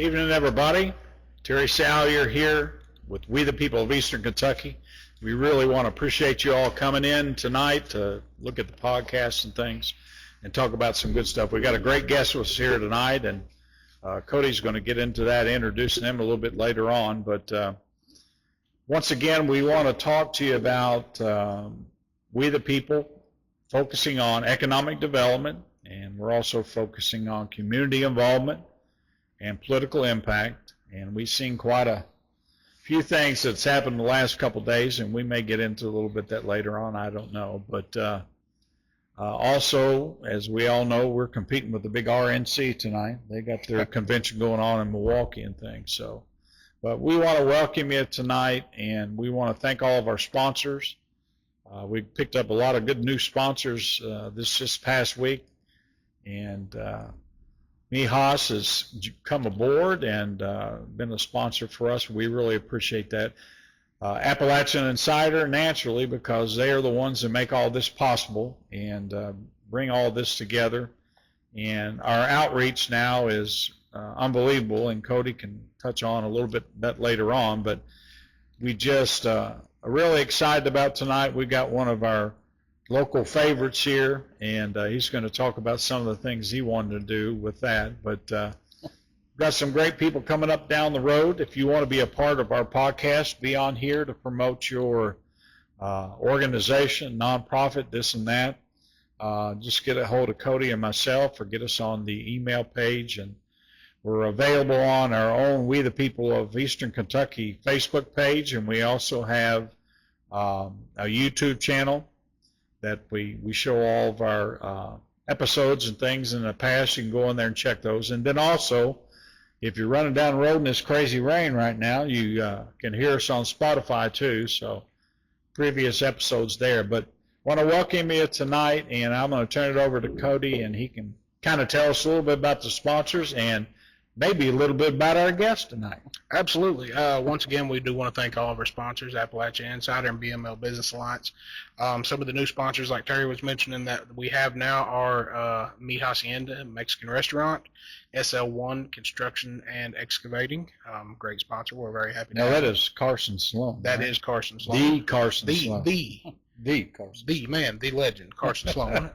Evening, everybody. Terry Salyer here with We the People of Eastern Kentucky. We really want to appreciate you all coming in tonight to look at the podcast and things and talk about some good stuff. We've got a great guest with us here tonight, and Cody's going to get into that, introducing him a little bit later on. But once again, we want to talk to you about We the People, focusing on economic development, and we're also focusing on community involvement and political impact. And we've seen quite a few things that's happened the last couple of days, and we may get into a little bit that later on, I don't know. But also, as we all know, we're competing with the big RNC tonight. They got their convention going on in Milwaukee and things. So, but we want to welcome you tonight, and we want to thank all of our sponsors. We picked up a lot of good new sponsors this past week, and Mijas has come aboard and been a sponsor for us. We really appreciate that. Appalachian Insider, naturally, because they are the ones that make all this possible and bring all this together. And our outreach now is unbelievable, and Cody can touch on a little bit that later on. But we just are really excited about tonight. We got one of our local favorites here, and he's going to talk about some of the things he wanted to do with that. But got some great people coming up down the road. If you want to be a part of our podcast, be on here to promote your organization, nonprofit, this and that. Just get a hold of Cody and myself, or get us on the email page. And we're available on our own We the People of Eastern Kentucky Facebook page, and we also have a YouTube channel that we show all of our episodes and things in the past. You can go in there and check those. And then also, if you're running down the road in this crazy rain right now, you can hear us on Spotify too, so previous episodes there. But I want to welcome you tonight, and I'm going to turn it over to Cody, and he can kind of tell us a little bit about the sponsors and maybe a little bit about our guest tonight. Absolutely. Once again, we do want to thank all of our sponsors, Appalachian Insider and BML Business Alliance. Some of the new sponsors, like Terry was mentioning, that we have now are Mi Hacienda Mexican Restaurant, SL1 Construction and Excavating. Great sponsor. We're very happy to Now, have that is Carson Sloan. That right? is Carson Sloan. The Carson Sloan. The Carson. The man, the legend, Carson Sloan.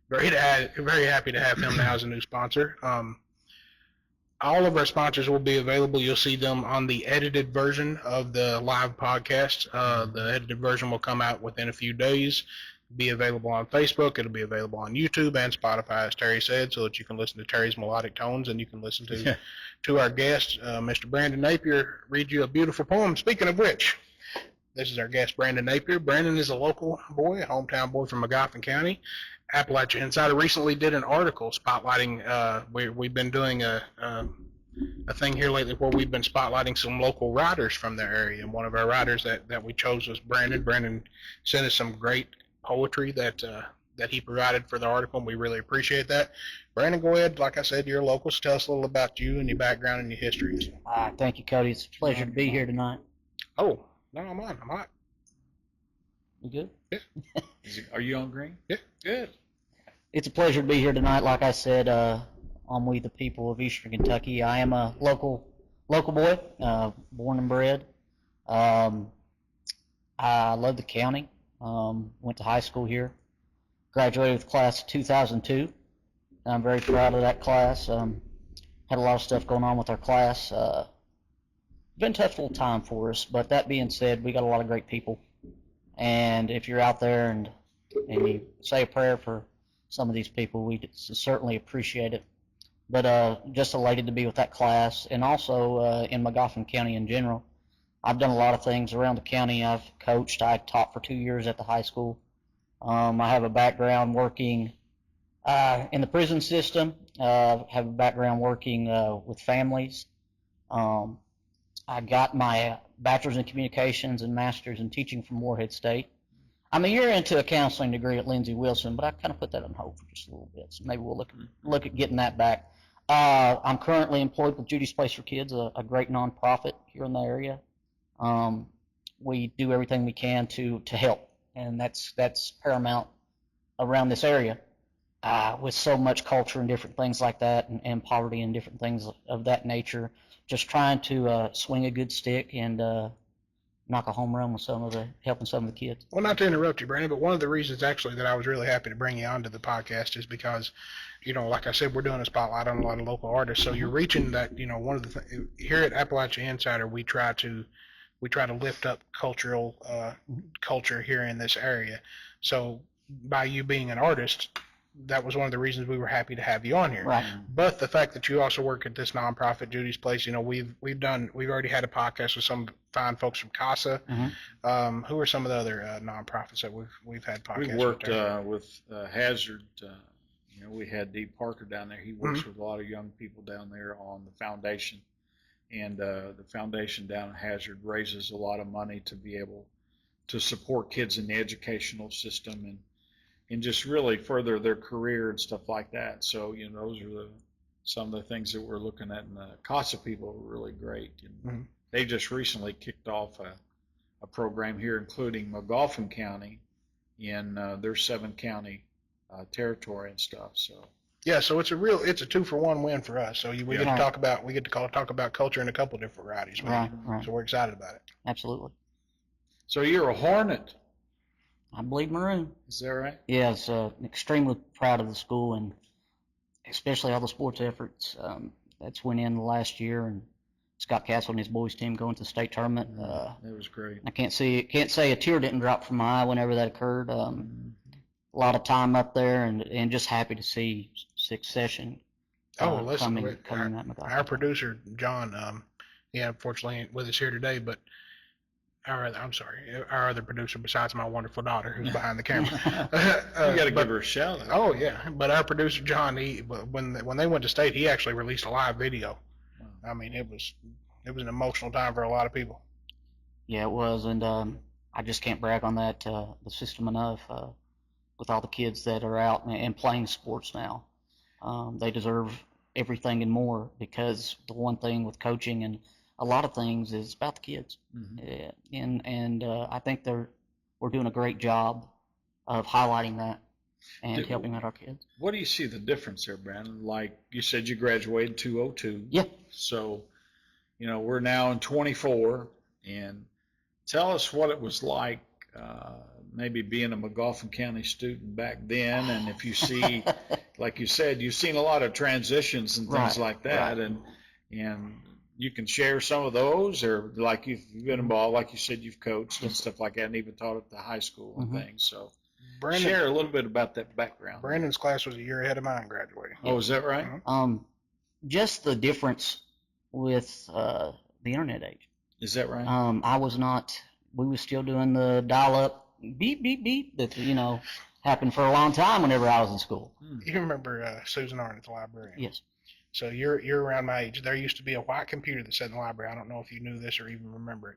Very happy to have him now as a new sponsor. All of our sponsors will be available. You'll see them on the edited version of the live podcast. The edited version will come out within a few days. Be available on Facebook. It'll be available on YouTube and Spotify, as Terry said, so that you can listen to Terry's melodic tones, and you can listen to our guest, Mr. Brandon Napier, read you a beautiful poem. Speaking of which, this is our guest, Brandon Napier. Brandon is a local boy, a hometown boy from Magoffin County. Appalachian Insider recently did an article spotlighting, we've been doing a thing here lately where we've been spotlighting some local writers from their area, and one of our writers that we chose was Brandon. Brandon sent us some great poetry that he provided for the article, and we really appreciate that. Brandon, go ahead. Like I said, you're local, so tell us a little about you and your background and your history. Thank you, Cody. It's a pleasure to be here tonight. Oh, no, I'm hot. You good? Yeah. Are you on green? Yeah, good. It's a pleasure to be here tonight. Like I said, I'm We the People of Eastern Kentucky. I am a local boy, born and bred. I love the county. Went to high school here. Graduated with class of 2002. I'm very proud of that class. Had a lot of stuff going on with our class. Been a tough little time for us, but that being said, we got a lot of great people. And if you're out there and you say a prayer for some of these people, we certainly appreciate it. But just elated to be with that class, and also in Magoffin County in general. I've done a lot of things around the county. I've coached. I taught for 2 years at the high school. I have a background working in the prison system. Have a background working with families. I got my bachelor's in communications and master's in teaching from Morehead State. I'm a year into a counseling degree at Lindsey Wilson, but I kind of put that on hold for just a little bit. So maybe we'll look at getting that back. I'm currently employed with Judy's Place for Kids, a great nonprofit here in the area. We do everything we can to help, and that's paramount around this area. with so much culture and different things like that, and poverty and different things of that nature, just trying to swing a good stick and knock a home run with helping some of the kids. Well, not to interrupt you, Brandon, but one of the reasons actually that I was really happy to bring you onto the podcast is because, like I said, we're doing a spotlight on a lot of local artists. So you're reaching that, one of the here at Appalachia Insider, we try to lift up culture here in this area. So by you being an artist, that was one of the reasons we were happy to have you on here. Right. But the fact that you also work at this nonprofit, Judy's Place, we've already had a podcast with some fine folks from CASA. Mm-hmm. Who are some of the other nonprofits that we've had podcasts We worked with? Hazard. We had Dee Parker down there. He works with a lot of young people down there on the foundation, and the foundation down at Hazard raises a lot of money to be able to support kids in the educational system and just really further their career and stuff like that. So, those are some of the things that we're looking at, and the CASA people are really great. And they just recently kicked off a program here, including McGoffin County in their 7-county territory and stuff. So yeah, so it's a 2-for-1 win for us. So we get to talk about culture in a couple of different varieties, man. Right. So we're excited about it. Absolutely. So you're a Hornet. I bleed maroon. Is that right? Yes, extremely proud of the school, and especially all the sports efforts that's went in the last year, and Scott Castle and his boys team going to the state tournament. That was great. I can't say a tear didn't drop from my eye whenever that occurred. A lot of time up there, and just happy to see succession. Coming at McGoffin. Our producer John, unfortunately ain't with us here today, but our other producer besides my wonderful daughter who's behind the camera. You got to give her a shout out. Oh yeah, but our producer John, when they went to state, he actually released a live video. I mean, it was an emotional time for a lot of people. Yeah, it was, and I just can't brag on that the system enough with all the kids that are out and playing sports now. They deserve everything and more, because the one thing with coaching and a lot of things is about the kids. And I think we're doing a great job of highlighting that and helping out our kids. What do you see the difference there, Brandon? Like you said, you graduated in 2002. Yeah. So, we're now in 24, and tell us what it was like maybe being a McGoffin County student back then, and if you see, like you said, you've seen a lot of transitions and things like that, and you can share some of those, or like you've been involved, like you said, you've coached and stuff like that, and even taught at the high school and things. So share a little bit about that background. Brandon's class was a year ahead of mine graduating. Oh, is that right? Just the difference with the internet age. Is that right? I was not. We were still doing the dial-up beep beep beep that happened for a long time whenever I was in school. You remember Susan Arnott's librarian? Yes. So you're around my age. There used to be a white computer that sat in the library. I don't know if you knew this or even remember it,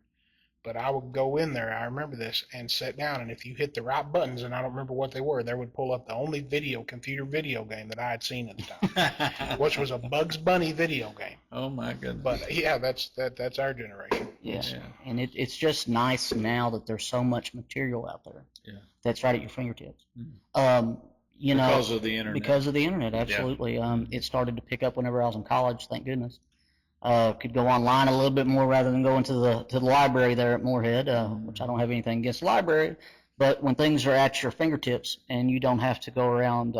but I would go in there, I remember this, and sit down, and if you hit the right buttons, and I don't remember what they were, there would pull up the only computer video game that I had seen at the time, which was a Bugs Bunny video game. Oh my goodness. But yeah, that's our generation. Yes. Yeah. And it's just nice now that there's so much material out there. Yeah. That's right at your fingertips. Because of the internet. Because of the internet, absolutely. Yeah. It started to pick up whenever I was in college, thank goodness. Could go online a little bit more rather than going to the library there at Moorhead, which I don't have anything against the library. But when things are at your fingertips and you don't have to go around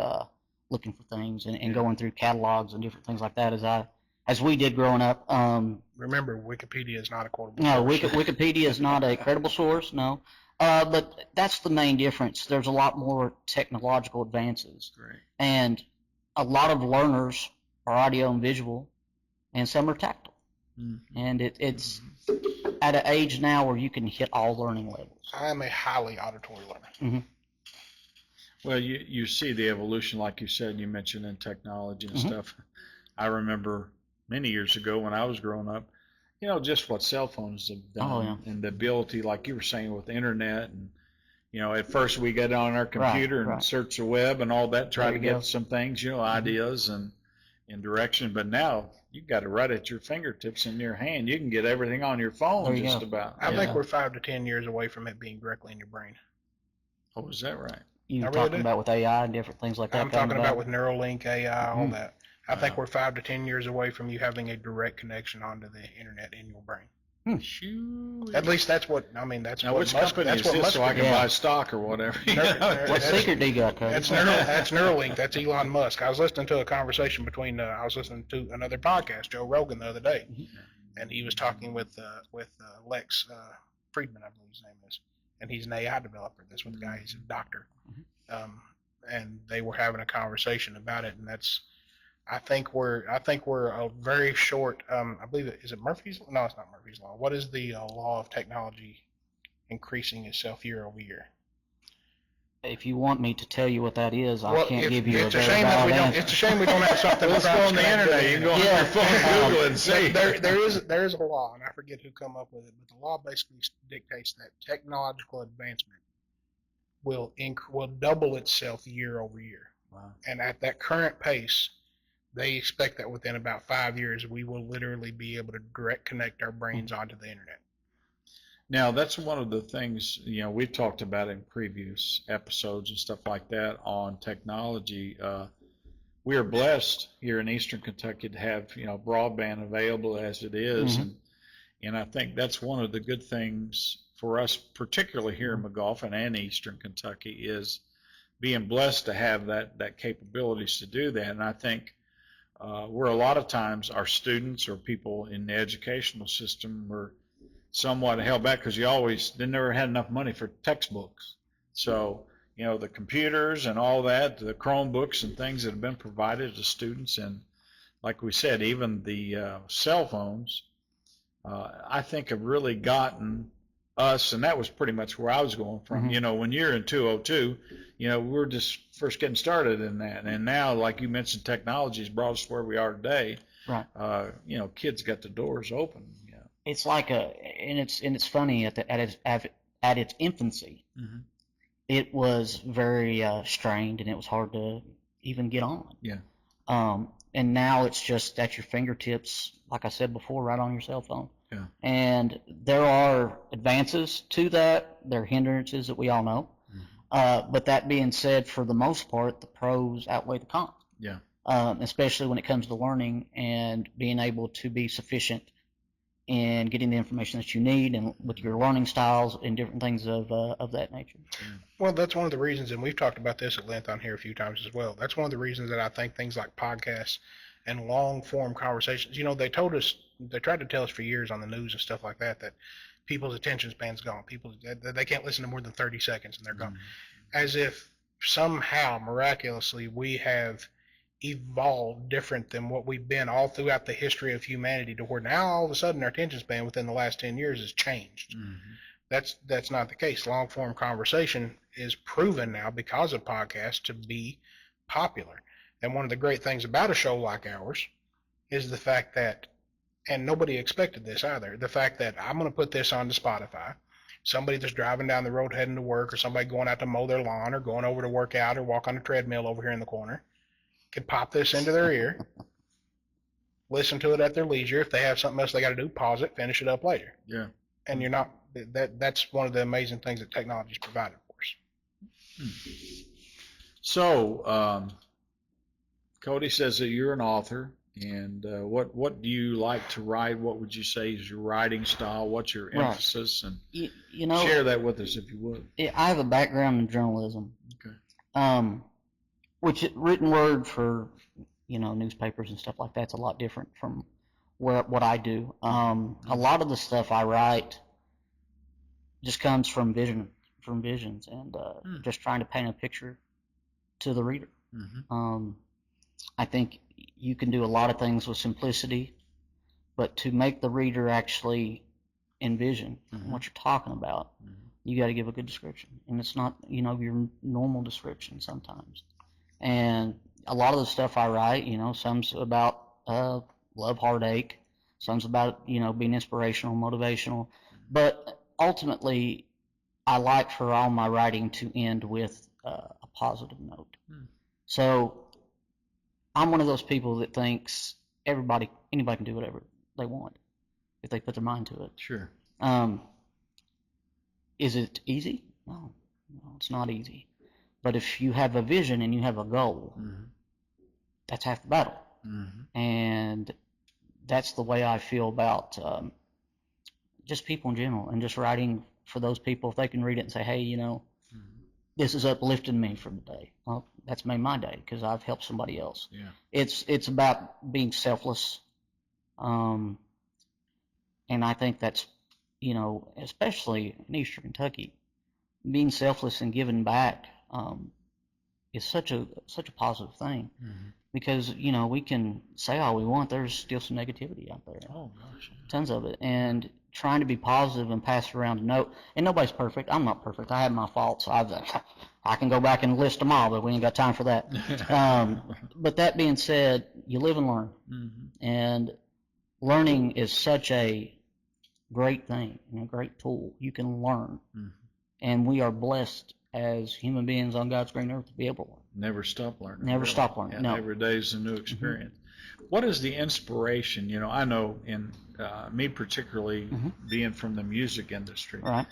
looking for things and going through catalogs and different things like that, as we did growing up. Remember, Wikipedia is not a credible source. No, Wikipedia is not a credible source, no. But that's the main difference. There's a lot more technological advances. Right. And a lot of learners are audio and visual, and some are tactile. And it's at an age now where you can hit all learning levels. I am a highly auditory learner. Well, you see the evolution, like you said, you mentioned in technology and stuff. I remember many years ago when I was growing up, just what cell phones have done and the ability, like you were saying, with the internet. And, at first we got on our computer and search the web and all that, try to get some things, ideas and direction. But now you've got it right at your fingertips in your hand. You can get everything on your phone about. I think we're 5 to 10 years away from it being directly in your brain. Oh, is that right? You I were really talking do. about with AI and different things like that. I'm coming talking about with Neuralink, AI, all that. I think Wow. we're 5 to 10 years away from you having a direct connection onto the internet in your brain. Shoot. At least that's what I mean. That's Now, what which Musk. company That's is what this Musk. so I can Yeah. buy stock or whatever? What What secret do you got, Cody? That's Neuralink. That's Elon Musk. I was listening to a conversation between. I was listening to another podcast, Joe Rogan, the other day, and he was talking with Lex Friedman, I believe his name is, and he's an AI developer. That's what the guy. He's a doctor, and they were having a conversation about it, and that's. I think we're a very short. I believe is it Murphy's? No, it's not Murphy's law. What is the law of technology increasing itself year over year? If you want me to tell you what that is, I Well, can't give you a it's very a shame that valid we don't. answer. It's a shame we don't have something. Let's go on the internet. You can go on your phone and Google it and see. There is a law, and I forget who come up with it, but the law basically dictates that technological advancement will double itself year over year. Wow. And at that current pace, they expect that within about 5 years, we will literally be able to direct connect our brains onto the internet. Now, that's one of the things, we've talked about in previous episodes and stuff like that on technology. We are blessed here in Eastern Kentucky to have, broadband available as it is. And I think that's one of the good things for us, particularly here in McGoffin and Eastern Kentucky, is being blessed to have that capabilities to do that. And I think where a lot of times our students or people in the educational system were somewhat held back because they never had enough money for textbooks. So, the computers and all that, the Chromebooks and things that have been provided to students, and like we said, even the cell phones, I think have really gotten us, and that was pretty much where I was going from. When you're in 202, we're just first getting started in that. And now, like you mentioned, technology has brought us where we are today. Right. Kids got the doors open. It's like and it's funny at its infancy, it was very strained, and it was hard to even get on. Yeah. And now it's just at your fingertips, like I said before, right on your cell phone. Yeah. And there are advances to that. There are hindrances that we all know. But that being said, for the most part, the pros outweigh the cons. Yeah. Especially when it comes to learning and being able to be sufficient in getting the information that you need, and with your learning styles and different things of that nature. Well, that's one of the reasons, and we've talked about this at length on here a few times as well. That's one of the reasons that I think things like podcasts and long-form conversations, they tried to tell us for years on the news and stuff like that people's attention span's gone. They can't listen to more than 30 seconds and they're gone. As if somehow, miraculously, we have evolved different than what we've been all throughout the history of humanity, to where now all of a sudden our attention span within the last 10 years has changed. That's not the case. Long form conversation is proven now, because of podcasts, to be popular. And one of the great things about a show like ours is the fact that, and nobody expected this either, the fact that I'm going to put this onto Spotify. Somebody that's driving down the road heading to work, or somebody going out to mow their lawn, or going over to work out, or walk on a treadmill over here in the corner, could pop this into their ear, listen to it at their leisure. If they have something else they got to do, pause it, finish it up later. Yeah. And you're not, that's one of the amazing things that technology's provided for us. So, Cody says that you're an author, and what do you like to write? What would you say is your writing style? What's your emphasis? And share that with us if you would. I have a background in journalism. Okay. Which written word for newspapers and stuff like that's a lot different from what I do. A lot of the stuff I write just comes from visions, and just trying to paint a picture to the reader. I think you can do a lot of things with simplicity, but to make the reader actually envision what you're talking about, you got to give a good description, and it's not your normal description sometimes. And a lot of the stuff I write, some's about love, heartache, some's about being inspirational, motivational, but ultimately I like for all my writing to end with a positive note. So I'm one of those people that thinks anybody can do whatever they want if they put their mind to it. Sure. Is it easy? No, it's not easy. But if you have a vision and you have a goal, that's half the battle. And that's the way I feel about just people in general, and just writing for those people. If they can read it and say, hey, you know, this is uplifting me for the day. Well, that's made my day because I've helped somebody else. Yeah. It's about being selfless. And I think that's, you know, especially in Eastern Kentucky, being selfless and giving back is such a positive thing. Because, you know, we can say all we want, there's still some negativity out there. Oh, gosh. Tons of it. And trying to be positive and pass around a note. And nobody's perfect. I'm not perfect. I have my faults. I can go back and list them all, but we ain't got time for that. But that being said, you live and learn. And learning is such a great thing and a great tool. You can learn. And we are blessed as human beings on God's green earth to be able to learn. Never stop learning. Never stop learning. And no. every day is a new experience. What is the inspiration? You know, I know in me particularly, being from the music industry, Right.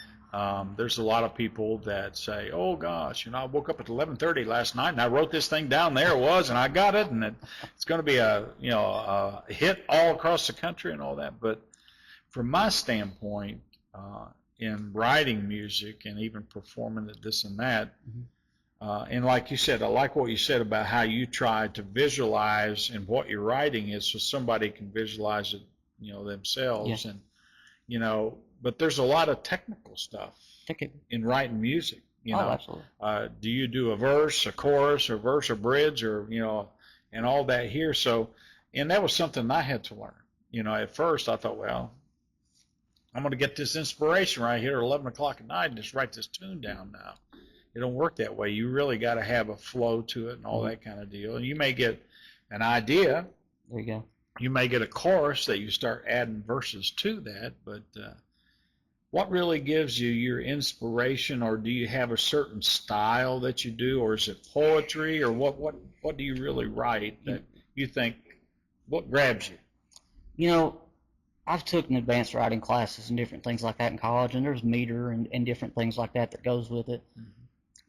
There's a lot of people that say, oh gosh, you know, I woke up at 11:30 last night and I wrote this thing down. There it was, and I got it, and it's going to be a hit all across the country and all that. But from my standpoint, in writing music and even performing it, this and that, and like you said, I like what you said about how you try to visualize and what you're writing is so somebody can visualize it, you know, themselves. And, you know, but there's a lot of technical stuff in writing music, you know. Absolutely. Do you do a verse, a chorus, or verse, or bridge, or, you know, and all that here. So, and that was something I had to learn. You know, at first I thought, well, I'm going to get this inspiration right here at 11 o'clock at night and just write this tune down now. It don't work that way. You really got to have a flow to it and all that kind of deal. And you may get an idea. There you go. You may get a chorus that you start adding verses to that. But what really gives you your inspiration, or do you have a certain style that you do, or is it poetry, or what do you really write that you think, what grabs you? You know, I've taken advanced writing classes and different things like that in college, and there's meter and different things like that goes with it.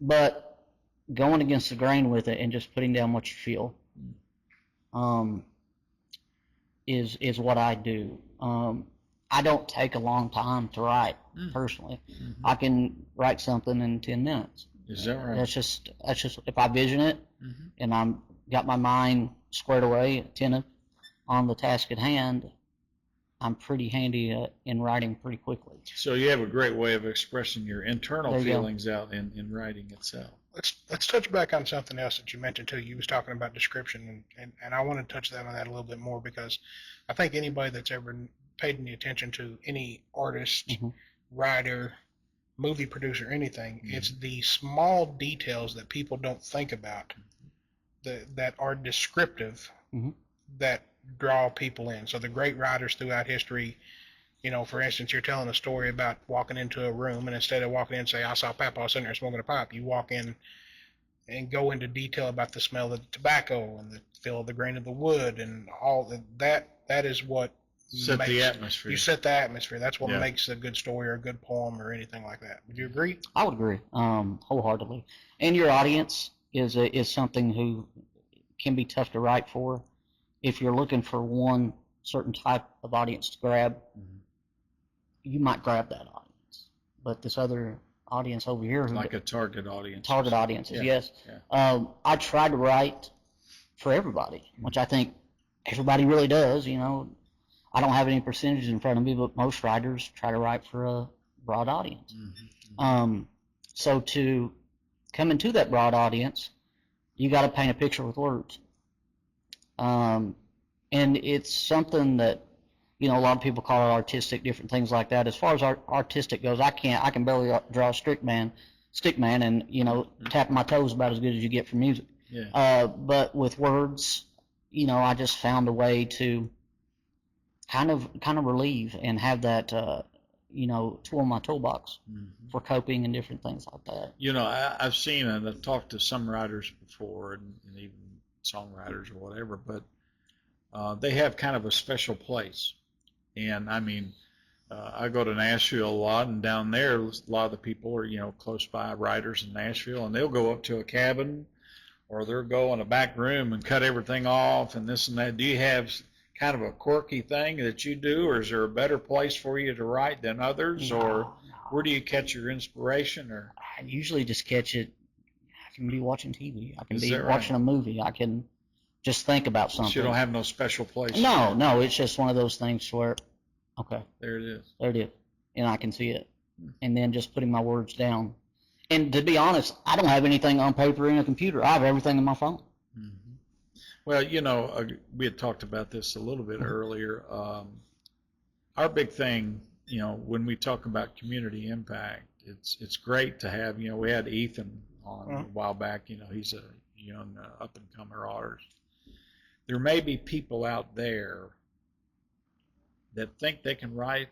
But going against the grain with it and just putting down what you feel is what I do. I don't take a long time to write, personally. I can write something in 10 minutes. Is that right? That's just if I vision it and I'm got my mind squared away, attentive on the task at hand, I'm pretty handy in writing pretty quickly. So you have a great way of expressing your internal feelings out in writing itself. Let's touch back on something else that you mentioned too. You was talking about description, and I want to touch on that a little bit more, because I think anybody that's ever paid any attention to any artist, writer, movie producer, anything, it's the small details that people don't think about that are descriptive that draw people in. So the great writers throughout history, you know, for instance, you're telling a story about walking into a room, and instead of walking in and say, I saw Papa sitting there smoking a pipe, you walk in and go into detail about the smell of the tobacco and the feel of the grain of the wood and all that. That is what set the atmosphere. You set the atmosphere. That's what makes a good story or a good poem or anything like that. Would you agree? I would agree, wholeheartedly. And your audience is something who can be tough to write for. If you're looking for one certain type of audience to grab, you might grab that audience. But this other audience over here, like a target audience. Target audiences, yes. I try to write for everybody, which I think everybody really does. You know, I don't have any percentages in front of me, but most writers try to write for a broad audience. So to come into that broad audience, you got to paint a picture with words. And it's something that, you know, a lot of people call it artistic, different things like that. As far as artistic goes, I can barely draw a stick man, and, you know, tapping my toes about as good as you get from music. But with words, you know, I just found a way to kind of relieve and have that, you know, tool in my toolbox for coping and different things like that. You know, I've seen and I've talked to some writers before, and even songwriters or whatever, but they have kind of a special place. And I mean, I go to Nashville a lot, and down there, a lot of the people are, close by writers in Nashville, and they'll go up to a cabin, or they'll go in a back room and cut everything off and this and that. Do you have kind of a quirky thing that you do, or is there a better place for you to write than others, or where do you catch your inspiration? Or I usually just catch it. I can be watching TV. I can Is be that right? watching a movie. I can just think about something. So you don't have no special place? No, it's just one of those things where, okay, There it is. there it is, and I can see it, and then just putting my words down. And to be honest, I don't have anything on paper in a computer. I have everything in my phone. Mm-hmm. Well, we had talked about this a little bit earlier. Our big thing, when we talk about community impact, it's great to have, we had Ethan on a while back. He's a young up-and-comer artist. There may be people out there that think they can write,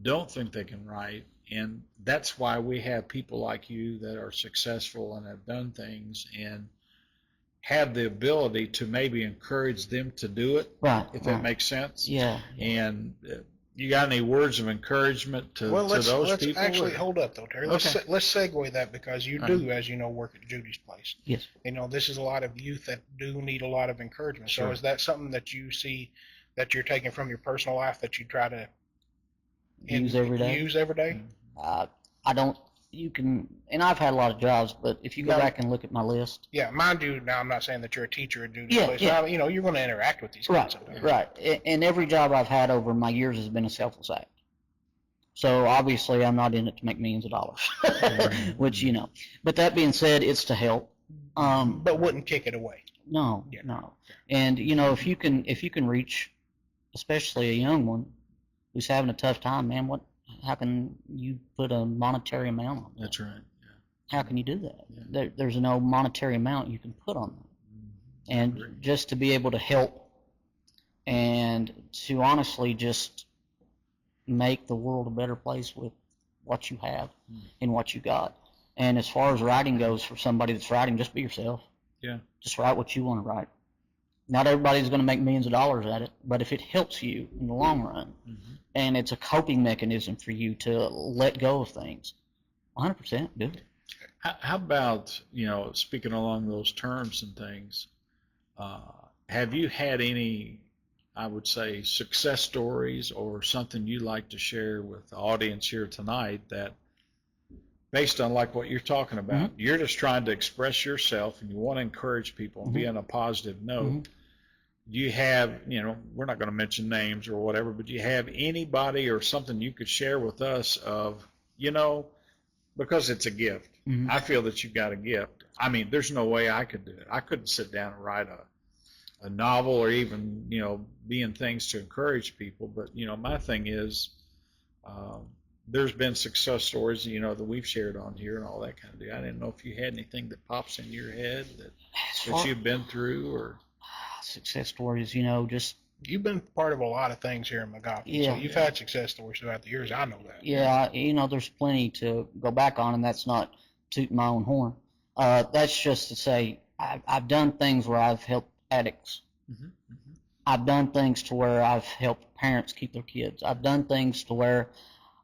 don't think they can write, and that's why we have people like you that are successful and have done things and have the ability to maybe encourage them to do it, Right. if that makes sense. Yeah. And you got any words of encouragement to those let's people? actually hold up though, Terry. Let's segue that, because you do, Uh-huh. as you know, work at Judy's place. Yes. This is a lot of youth that do need a lot of encouragement. Sure. So is that something that you see that you're taking from your personal life that you try to Use every day. Use every day? I don't. You can, and I've had a lot of jobs, but if you go No. back and look at my list. Yeah, mind you. Now, I'm not saying that you're a teacher at Judy's Yeah, place. yeah. Now, you're going to interact with these kids Right, sometimes. right. And every job I've had over my years has been a selfless act. So obviously I'm not in it to make millions of dollars, which, But that being said, it's to help. But wouldn't kick it away. No, Yeah. no. And, if you can reach, especially a young one who's having a tough time, man, how can you put a monetary amount on that? That's right. How can you do that? Yeah. There's no monetary amount you can put on that. And just to be able to help and to honestly just make the world a better place with what you have and what you got. And as far as writing goes, for somebody that's writing, just be yourself. Yeah. Just write what you want to write. Not everybody's going to make millions of dollars at it, but if it helps you in the long run, and it's a coping mechanism for you to let go of things, 100% do it. How about, speaking along those terms and things, have you had any, I would say, success stories or something you'd like to share with the audience here tonight that, based on like what you're talking about, you're just trying to express yourself and you want to encourage people and be on a positive note. Do you have, we're not going to mention names or whatever, but do you have anybody or something you could share with us of, because it's a gift. I feel that you've got a gift. I mean, there's no way I could do it. I couldn't sit down and write a novel or even, be in things to encourage people. But, my thing is, there's been success stories, that we've shared on here and all that kind of deal. I didn't know if you had anything that pops in your head that you've been through or success stories, just You've been part of a lot of things here in McGoffin. Yeah. So you've had success stories throughout the years. I know that. yeah, there's plenty to go back on, and that's not tooting my own horn. That's just to say I've done things where I've helped addicts. I've done things to where I've helped parents keep their kids. I've done things to where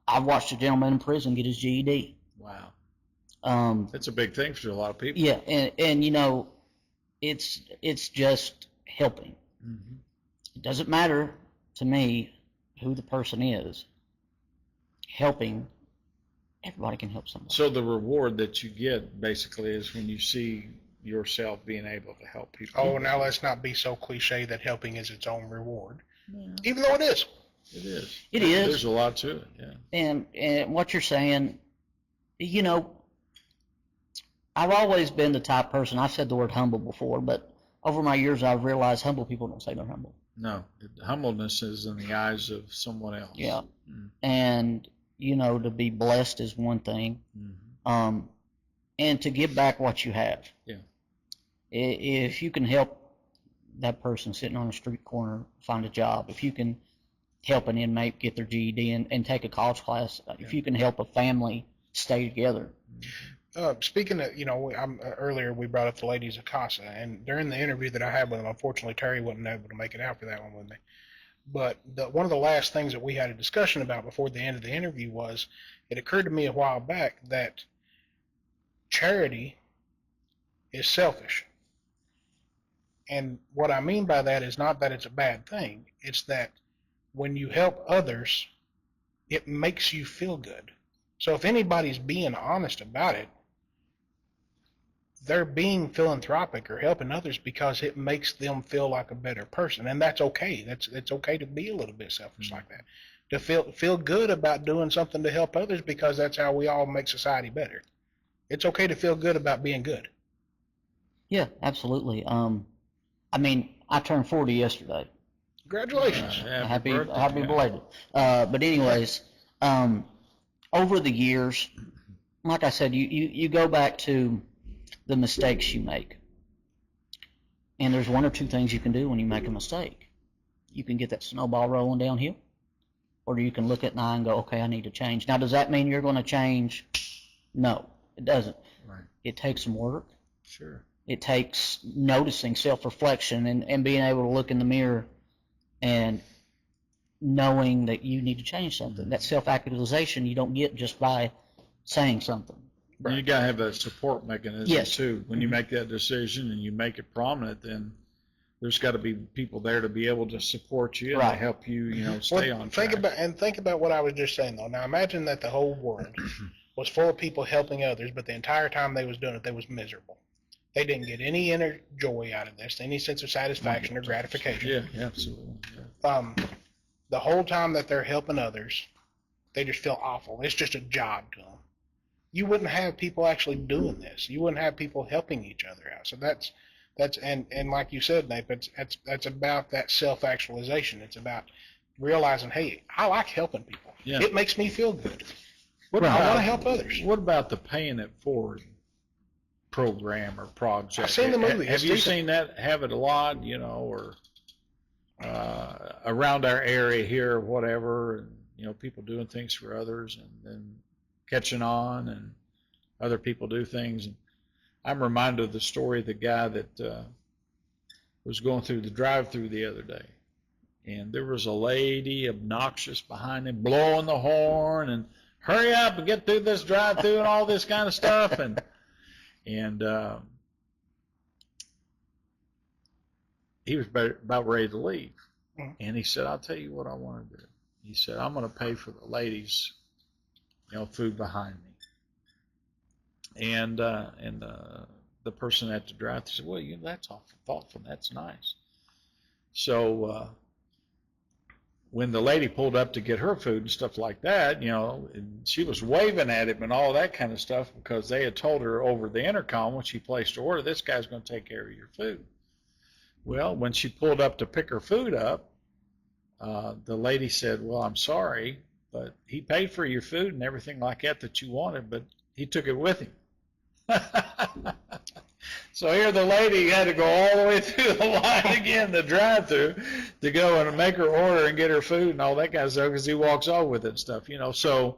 I've watched a gentleman in prison get his GED. Wow. That's a big thing for a lot of people. Yeah, and it's just helping. It doesn't matter to me who the person is. Helping, everybody can help somebody. So the reward that you get basically is when you see yourself being able to help people. Oh, now let's not be so cliche that helping is its own reward. Even though it is. It is. It is. There's a lot to it, yeah. And what you're saying, I've always been the type person, I've said the word humble before, but over my years I've realized humble people don't say they're humble. No, humbleness is in the eyes of someone else. Yeah. And, to be blessed is one thing. And to give back what you have. Yeah. If you can help that person sitting on a street corner find a job, if you can help an inmate get their GED and take a college class, if you can help a family stay together. Speaking of, earlier we brought up the ladies of CASA, and during the interview that I had with them, unfortunately Terry wasn't able to make it out for that one with me. But one of the last things that we had a discussion about before the end of the interview was, it occurred to me a while back that charity is selfish. And what I mean by that is not that it's a bad thing. It's that when you help others, it makes you feel good. So if anybody's being honest about it, they're being philanthropic or helping others because it makes them feel like a better person, and that's okay. It's okay to be a little bit selfish like that, to feel good about doing something to help others, because that's how we all make society better. It's okay to feel good about being good. Yeah, absolutely. I mean, I turned 40 yesterday. Congratulations. Happy belated. But anyways, over the years, like I said, you go back to the mistakes you make. And there's one or two things you can do when you make a mistake. You can get that snowball rolling downhill, or you can look at 9 and go, okay, I need to change. Now, does that mean you're going to change? No, it doesn't. Right. It takes some work. Sure. It takes noticing, self-reflection, and being able to look in the mirror and knowing that you need to change something. Mm-hmm. That self-actualization you don't get just by saying something. You got to have that support mechanism, yes. too. When you make that decision and you make it prominent, then there's got to be people there to be able to support you and right. to help you, stay on track. Think about what I was just saying, though. Now, imagine that the whole world was full of people helping others, but the entire time they was doing it, they was miserable. They didn't get any inner joy out of this, any sense of satisfaction or gratification. Yeah, absolutely. Yeah. The whole time that they're helping others, they just feel awful. It's just a job to them. You wouldn't have people actually doing this. You wouldn't have people helping each other out. So that's and like you said, Nate, that's about that self-actualization. It's about realizing, hey, I like helping people. Yeah. It makes me feel good. I want to help others. What about the paying it forward program or project? I've seen the movie. Have you seen that? Have it a lot, or around our area here or whatever, and, people doing things for others and then catching on, and other people do things. And I'm reminded of the story of the guy that was going through the drive-through the other day, and there was a lady obnoxious behind him blowing the horn and hurry up and get through this drive-through and all this kind of stuff, and he was about ready to leave, and he said, I'll tell you what I want to do. He said, I'm going to pay for the ladies food behind me. And the person at the drive-thru said, well, that's awful thoughtful. That's nice. So when the lady pulled up to get her food and stuff like that, and she was waving at him and all that kind of stuff, because they had told her over the intercom when she placed her order, this guy's going to take care of your food. Well, when she pulled up to pick her food up, the lady said, well, I'm sorry, but he paid for your food and everything like that you wanted, but he took it with him. So here the lady had to go all the way through the line again, the drive-through, to go and make her order and get her food and all that kind of stuff, because he walks off with it and stuff, So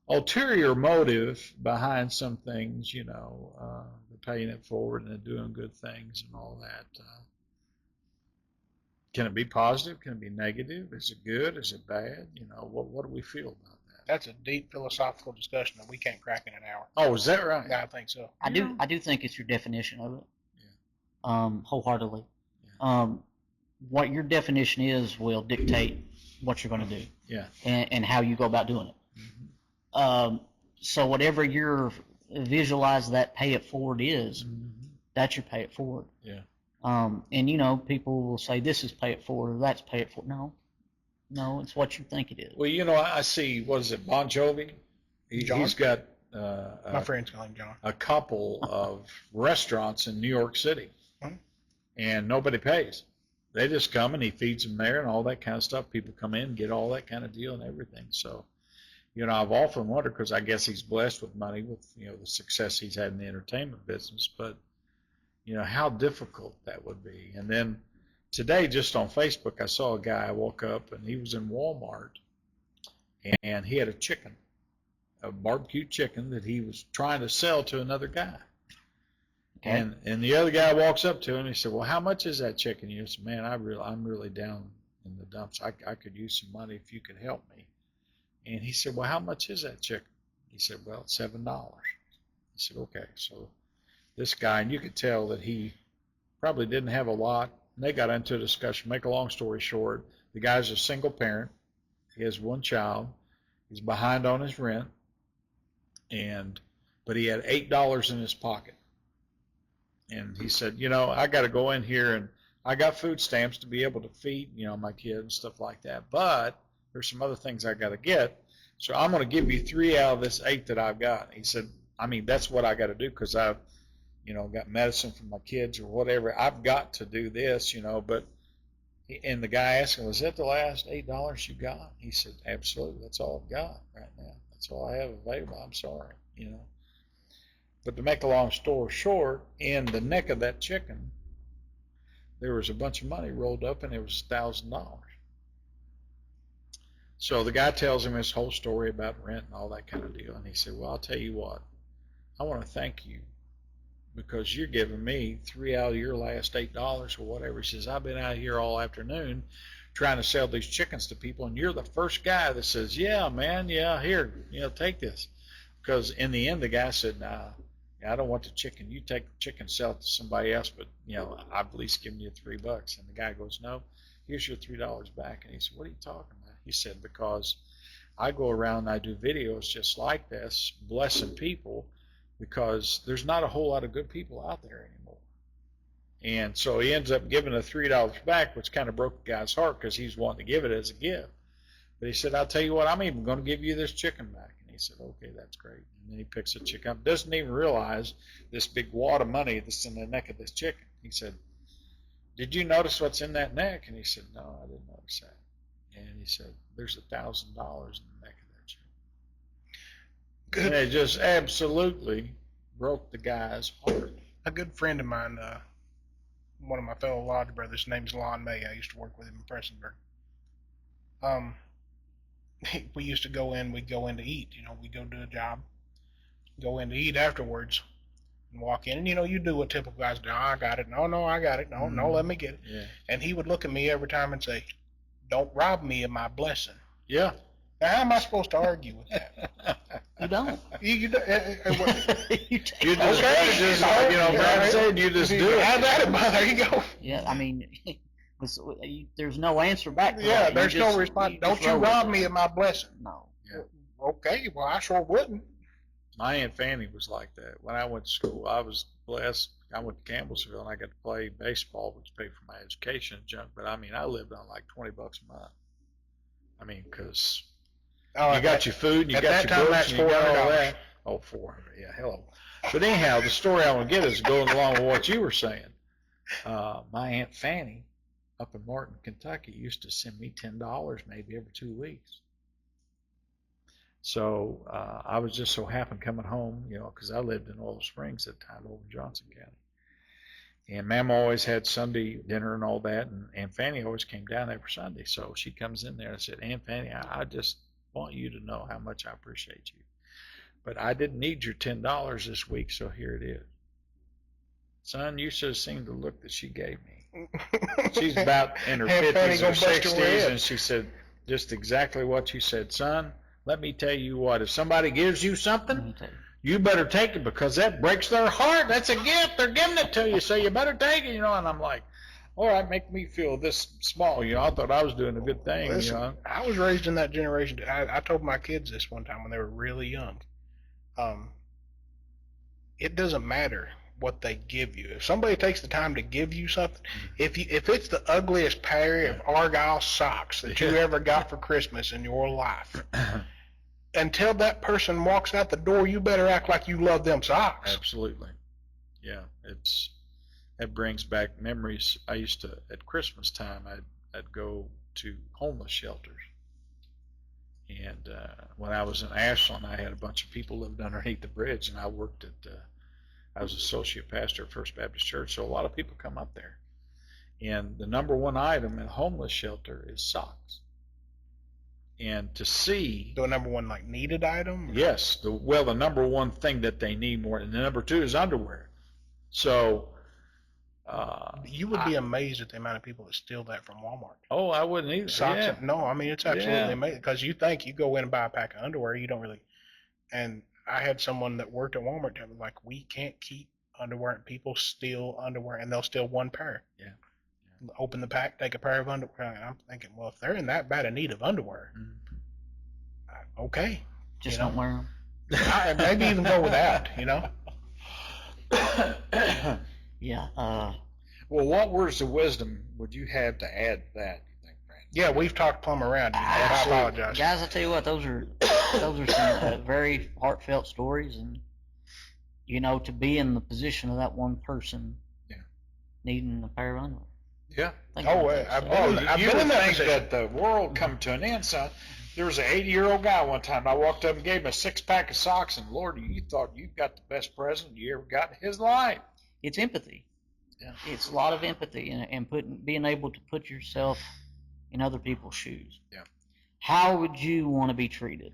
ulterior motive behind some things, the paying it forward and doing good things and all that. Can it be positive? Can it be negative? Is it good? Is it bad? What do we feel about that? That's a deep philosophical discussion that we can't crack in an hour. Oh, is that right? Yeah, I think so. I do think it's your definition of it. Yeah. Wholeheartedly. Yeah. What your definition is will dictate what you're going to do. Yeah. And how you go about doing it. Mm-hmm. So whatever your visualize that pay it forward is, that's your pay it forward. Yeah. And people will say this is pay it forward or that's pay it forward. No, it's what you think it is. Well, I see, what is it, Bon Jovi? He's got my friends call him John. A couple of restaurants in New York City, and nobody pays. They just come and he feeds them there and all that kind of stuff. People come in and get all that kind of deal and everything. So, I've often wondered, because I guess he's blessed with money, with the success he's had in the entertainment business, but how difficult that would be. And then today, just on Facebook, I saw a guy. I woke up and he was in Walmart, and he had a barbecue chicken that he was trying to sell to another guy. Okay. And the other guy walks up to him and he said, well, how much is that chicken? He said, man, I'm really down in the dumps. I could use some money if you could help me. And he said, well, how much is that chicken? He said, well, it's $7. He said, okay. So this guy, and you could tell that he probably didn't have a lot. And they got into a discussion. Make a long story short, the guy's a single parent. He has one child. He's behind on his rent. But he had $8 in his pocket. And he said, I got to go in here, and I got food stamps to be able to feed, my kids and stuff like that. But there's some other things I got to get. So I'm going to give you 3 out of this 8 that I've got. He said, that's what I got to do because I've, got medicine for my kids or whatever. I've got to do this, but, and the guy asked him, was that the last $8 you got? He said, absolutely. That's all I've got right now. That's all I have available. I'm sorry, But to make a long story short, in the neck of that chicken, there was a bunch of money rolled up, and it was $1,000. So the guy tells him his whole story about rent and all that kind of deal. And he said, well, I'll tell you what, I want to thank you because you're giving me 3 out of your last $8 or whatever. He says, I've been out here all afternoon trying to sell these chickens to people, and you're the first guy that says, yeah, man, yeah, here, take this. Because in the end, the guy said, nah, I don't want the chicken. You take the chicken, sell it to somebody else, but, I've at least given you $3. And the guy goes, no, here's your $3 back. And he said, what are you talking about? He said, because I go around and I do videos just like this, blessing people, because there's not a whole lot of good people out there anymore. And so he ends up giving the $3 back, which kind of broke the guy's heart because he's wanting to give it as a gift. But he said, I'll tell you what, I'm even going to give you this chicken back. And he said, okay, that's great. And then he picks the chicken up, doesn't even realize this big wad of money that's in the neck of this chicken. He said, did you notice what's in that neck? And he said, no, I didn't notice that. And he said, there's $1,000 in the neck of that chicken. Good. And it just absolutely broke the guy's heart. A good friend of mine, one of my fellow lodge brothers, his name's Lon May. I used to work with him in Prestonburg. We used to we'd go in to eat. We'd go do a job, go in to eat afterwards, and walk in. And, you do what typical guys do. Oh, I got it. No, I got it. No, let me get it. Yeah. And he would look at me every time and say, don't rob me of my blessing. Yeah. Now, how am I supposed to argue with that? You don't. You Brad said you just do it. Have at it, brother. There you go. Yeah, there's no answer back to Yeah, that. there's no response. Don't you rob me of my blessing. No. Yeah. Okay, well, I sure wouldn't. My Aunt Fanny was like that. When I went to school, I was blessed. I went to Campbellsville, and I got to play baseball, which paid for my education and junk. But, I lived on like $20 a month. Because you got your food, you got your books, and you got all that. Oh, $400, yeah, hello. But anyhow, the story I want to get is going along with what you were saying. My Aunt Fanny up in Martin, Kentucky, used to send me $10 maybe every 2 weeks. So I was just so happy coming home, because I lived in Oil Springs at the time over in Johnson County. And Mama always had Sunday dinner and all that, and Aunt Fanny always came down every Sunday. So she comes in there and said, Aunt Fanny, I just want you to know how much I appreciate you. But I didn't need your $10 this week, so here it is. Son, you should have seen the look that she gave me. She's about in her 50s or 60s, and she said just exactly what you said. Son, let me tell you what, if somebody gives you something, you better take it because that breaks their heart. That's a gift. They're giving it to you, so you better take it, And I'm like, all right, make me feel this small. I thought I was doing a good thing. Listen, I was raised in that generation. I told my kids this one time when they were really young. It doesn't matter what they give you. If somebody takes the time to give you something, if it's the ugliest pair of Argyle socks that you ever got for Christmas in your life, until that person walks out the door, you better act like you love them socks. Absolutely. Yeah, that brings back memories. I used to, at Christmas time, I'd go to homeless shelters. And when I was in Ashland, I had a bunch of people lived underneath the bridge, and I worked I was associate pastor at First Baptist Church, so a lot of people come up there. And the number one item in a homeless shelter is socks. And to see... The number one, needed item? Or? Yes. The number one thing that they need more. And the number two is underwear. So You would be amazed at the amount of people that steal that from Walmart. Oh, I wouldn't either. Socks. Yeah. No, I mean, it's absolutely Yeah. amazing because you think you go in and buy a pack of underwear, you don't really. And I had someone that worked at Walmart tell me, like, we can't keep underwear, and people steal underwear, and they'll steal one pair. Yeah. Open the pack, take a pair of underwear. And I'm thinking, well, if they're in that bad a need of underwear, okay. Just don't wear them. Maybe even go without, Yeah. Well, what words of wisdom would you have to add to that, you think, Brandon? Yeah, we've talked plumb around. I apologize. Guys, I tell you what, those are some very heartfelt stories, and to be in the position of that one person, needing a pair of underwear. Yeah. I've You been would in that think position. that the world come to an end, son. There was an 80-year-old guy one time. I walked up and gave him a 6-pack of socks, and Lord, you thought you got the best present you ever got in his life. It's empathy. Yeah. It's a lot of empathy and being able to put yourself in other people's shoes. Yeah. How would you want to be treated?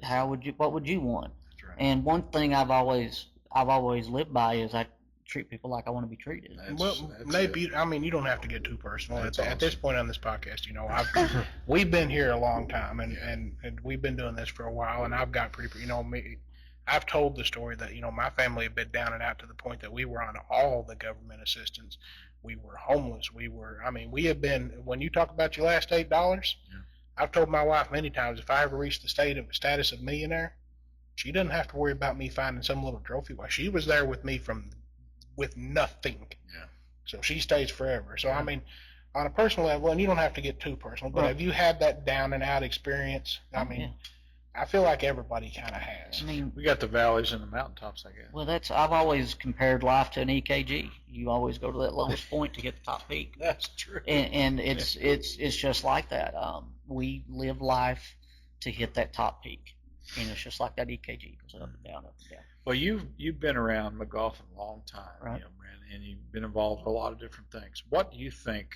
What would you want? That's right. And one thing I've always lived by is I treat people like I want to be treated. Maybe, I mean, you don't have to get too personal. That's At this point on this podcast, we've been here a long time, and we've been doing this for a while, and I've got pretty, I've told the story that, my family had been down and out to the point that we were on all the government assistance. We were homeless. We have been, when you talk about your last $8, I've told my wife many times, if I ever reach the status of millionaire, she doesn't have to worry about me finding some little trophy. Well, she was there with me with nothing. Yeah. So she stays forever. So, I mean, on a personal level, and you don't have to get too personal, but have you had that down and out experience? I feel like everybody kind of has. I mean, we got the valleys and the mountaintops, I guess. Well, I've always compared life to an EKG. You always go to that lowest point to get the top peak. That's true. And it's just like that. We live life to hit that top peak, and it's just like that EKG goes up and down, up and down. Well, you've been around McGoffin a long time, right? Brandon, and you've been involved in a lot of different things. What do you think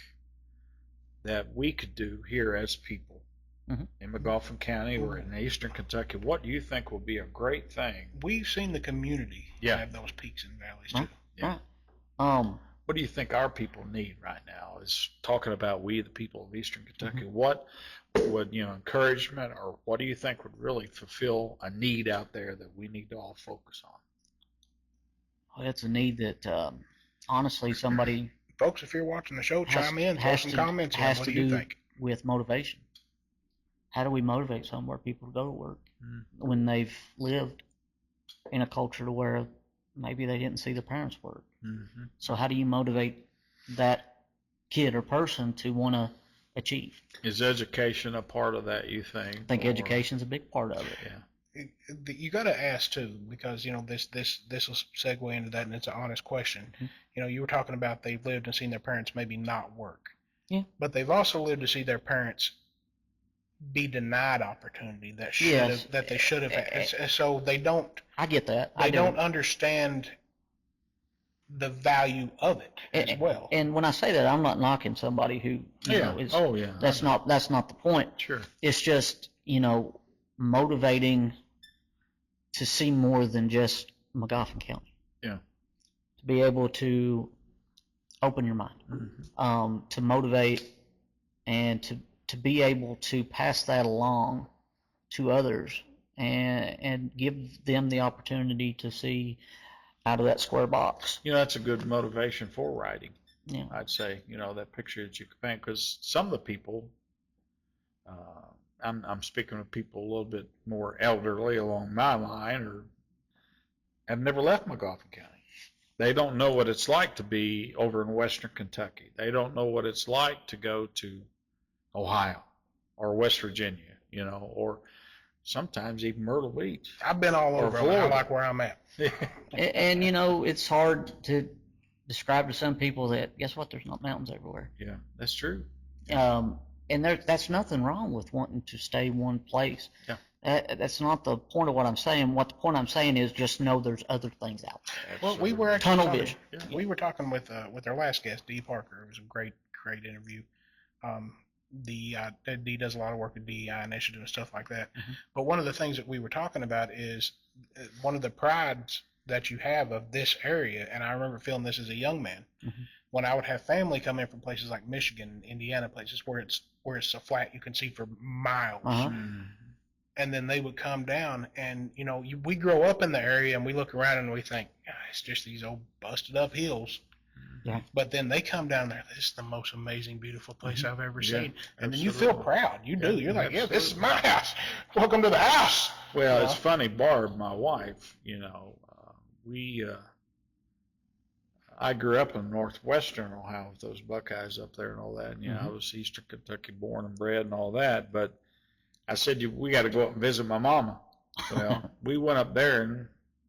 that we could do here as people in McGoffin County or in Eastern Kentucky? What do you think will be a great thing? We've seen the community have those peaks and valleys too. Yeah. What do you think our people need right now? Is talking about we, the people of Eastern Kentucky. What would encouragement, or what do you think would really fulfill a need out there that we need to all focus on? Well, it's a need that honestly somebody. Folks, if you're watching the show, chime in, throw some comments. What do you think? With motivation. How do we motivate somewhere people to go to work when they've lived in a culture to where maybe they didn't see their parents work? So how do you motivate that kid or person to want to achieve? Is education a part of that, you think? I think education's a big part of it. Yeah. You got to ask too, because this will segue into that, and it's an honest question. You were talking about they've lived and seen their parents maybe not work. Yeah. But they've also lived to see their parents be denied opportunity that they should have had. So they don't. I get that. They don't understand the value of it as well. And when I say that, I'm not knocking somebody who is. Oh yeah. That's not the point. Sure. It's just motivating to see more than just McGoffin County. Yeah. To be able to open your mind, to motivate, and to be able to pass that along to others, and give them the opportunity to see out of that square box. That's a good motivation for writing. Yeah. I'd say, that picture that you can paint, because some of the people, I'm speaking of people a little bit more elderly along my line, or have never left McGoffin County. They don't know what it's like to be over in Western Kentucky. They don't know what it's like to go to Ohio or West Virginia, or sometimes even Myrtle Beach. I've been all over. I like where I'm at. And it's hard to describe to some people that, guess what, there's not mountains everywhere. Yeah, that's true. And that's nothing wrong with wanting to stay one place. Yeah. That's not the point of what I'm saying. What the point I'm saying is just know there's other things out there. Well, we were actually tunnel vision. We were talking with our last guest, Dee Parker. It was a great interview. Dee does a lot of work with DEI initiative and stuff like that. But one of the things that we were talking about is one of the prides that you have of this area, and I remember feeling this as a young man, when I would have family come in from places like Michigan, Indiana, places where it's a flat you can see for miles. And then they would come down, and we grow up in the area and we look around and we think, it's just these old busted up hills. Yeah. But then they come down there. This is the most amazing, beautiful place I've ever seen. And absolutely. then you feel proud. You do. You're like, yeah, this is my house. Welcome to the house. Well, it's funny, Barb, my wife, I grew up in northwestern Ohio with those Buckeyes up there and all that. And, I was Eastern Kentucky born and bred and all that. But I said, we got to go up and visit my mama. Well, we went up there and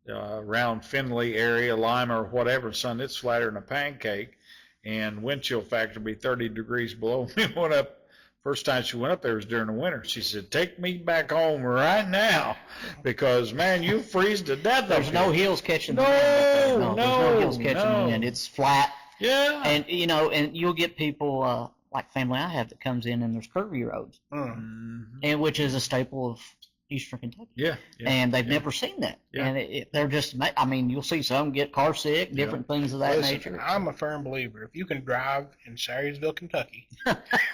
around Findlay area, Lima or whatever, son, it's flatter than a pancake. And wind chill factor be 30 degrees below. We went up. First time she went up there was during the winter. She said, take me back home right now because, man, you freeze to death. There's no hills catching the wind. No, There's no hills catching the no. wind. It's flat. Yeah. And, and you'll get people, like family I have that comes in and there's curvy roads, and which is a staple of Eastern Kentucky. Yeah. And they've never seen that. Yeah. And they're just, you'll see some get car sick, different things of that nature. I'm a firm believer. If you can drive in Salyersville, Kentucky,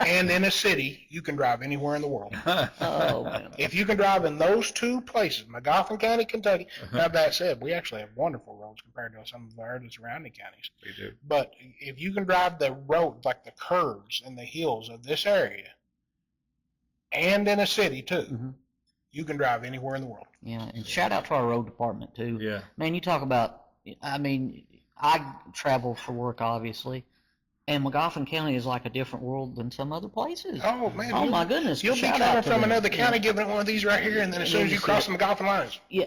and in a city, you can drive anywhere in the world. Oh, man. If you can drive in those two places, McGoffin County, Kentucky, now that said, we actually have wonderful roads compared to some of our other surrounding counties. We do. But if you can drive the road, like the curves and the hills of this area, and in a city too, you can drive anywhere in the world. Yeah, and shout out to our road department too. Yeah. Man, you talk about, I travel for work obviously, and McGoffin County is like a different world than some other places. Oh man! Oh my goodness! You'll be Shout coming out to from them. another county, giving one of these right here, and then as soon as you cross the McGoffin lines, Yeah.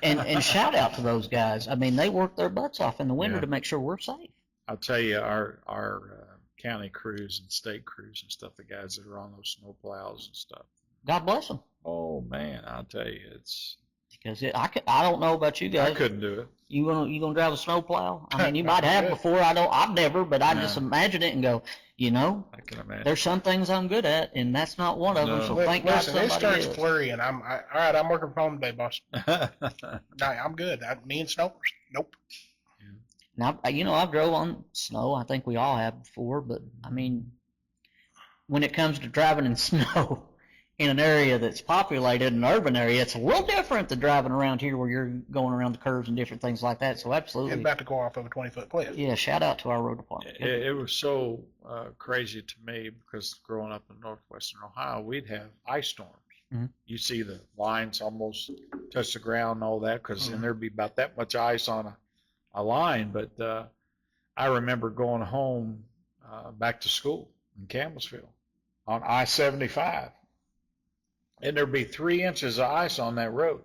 and shout out to those guys. They work their butts off in the winter to make sure we're safe. I'll tell you, our county crews and state crews and stuff, the guys that are on those snow plows and stuff. God bless them. Oh man, I'll tell you, it's. Because I don't know about you guys. I couldn't do it. You gonna drive a snowplow? You might have before. I've never, but I just imagine it and go, I can imagine. there's some things I'm good at, and that's not one of them. So thank God listen, it somebody starts is. flurry, and all right, I'm working from home today, boss. No, I'm good. Me and snow, nope. Now, I've drove on snow. I think we all have before, but when it comes to driving in snow in an area that's populated, an urban area, it's a little different than driving around here where you're going around the curves and different things like that. So absolutely. It's about to go off of a 20-foot cliff. Yeah, shout out to our road department. It was so crazy to me because growing up in northwestern Ohio, we'd have ice storms. You see the lines almost touch the ground and all that because then there'd be about that much ice on a line. But I remember going home back to school in Campbellsville on I-75. And there'd be 3 inches of ice on that road.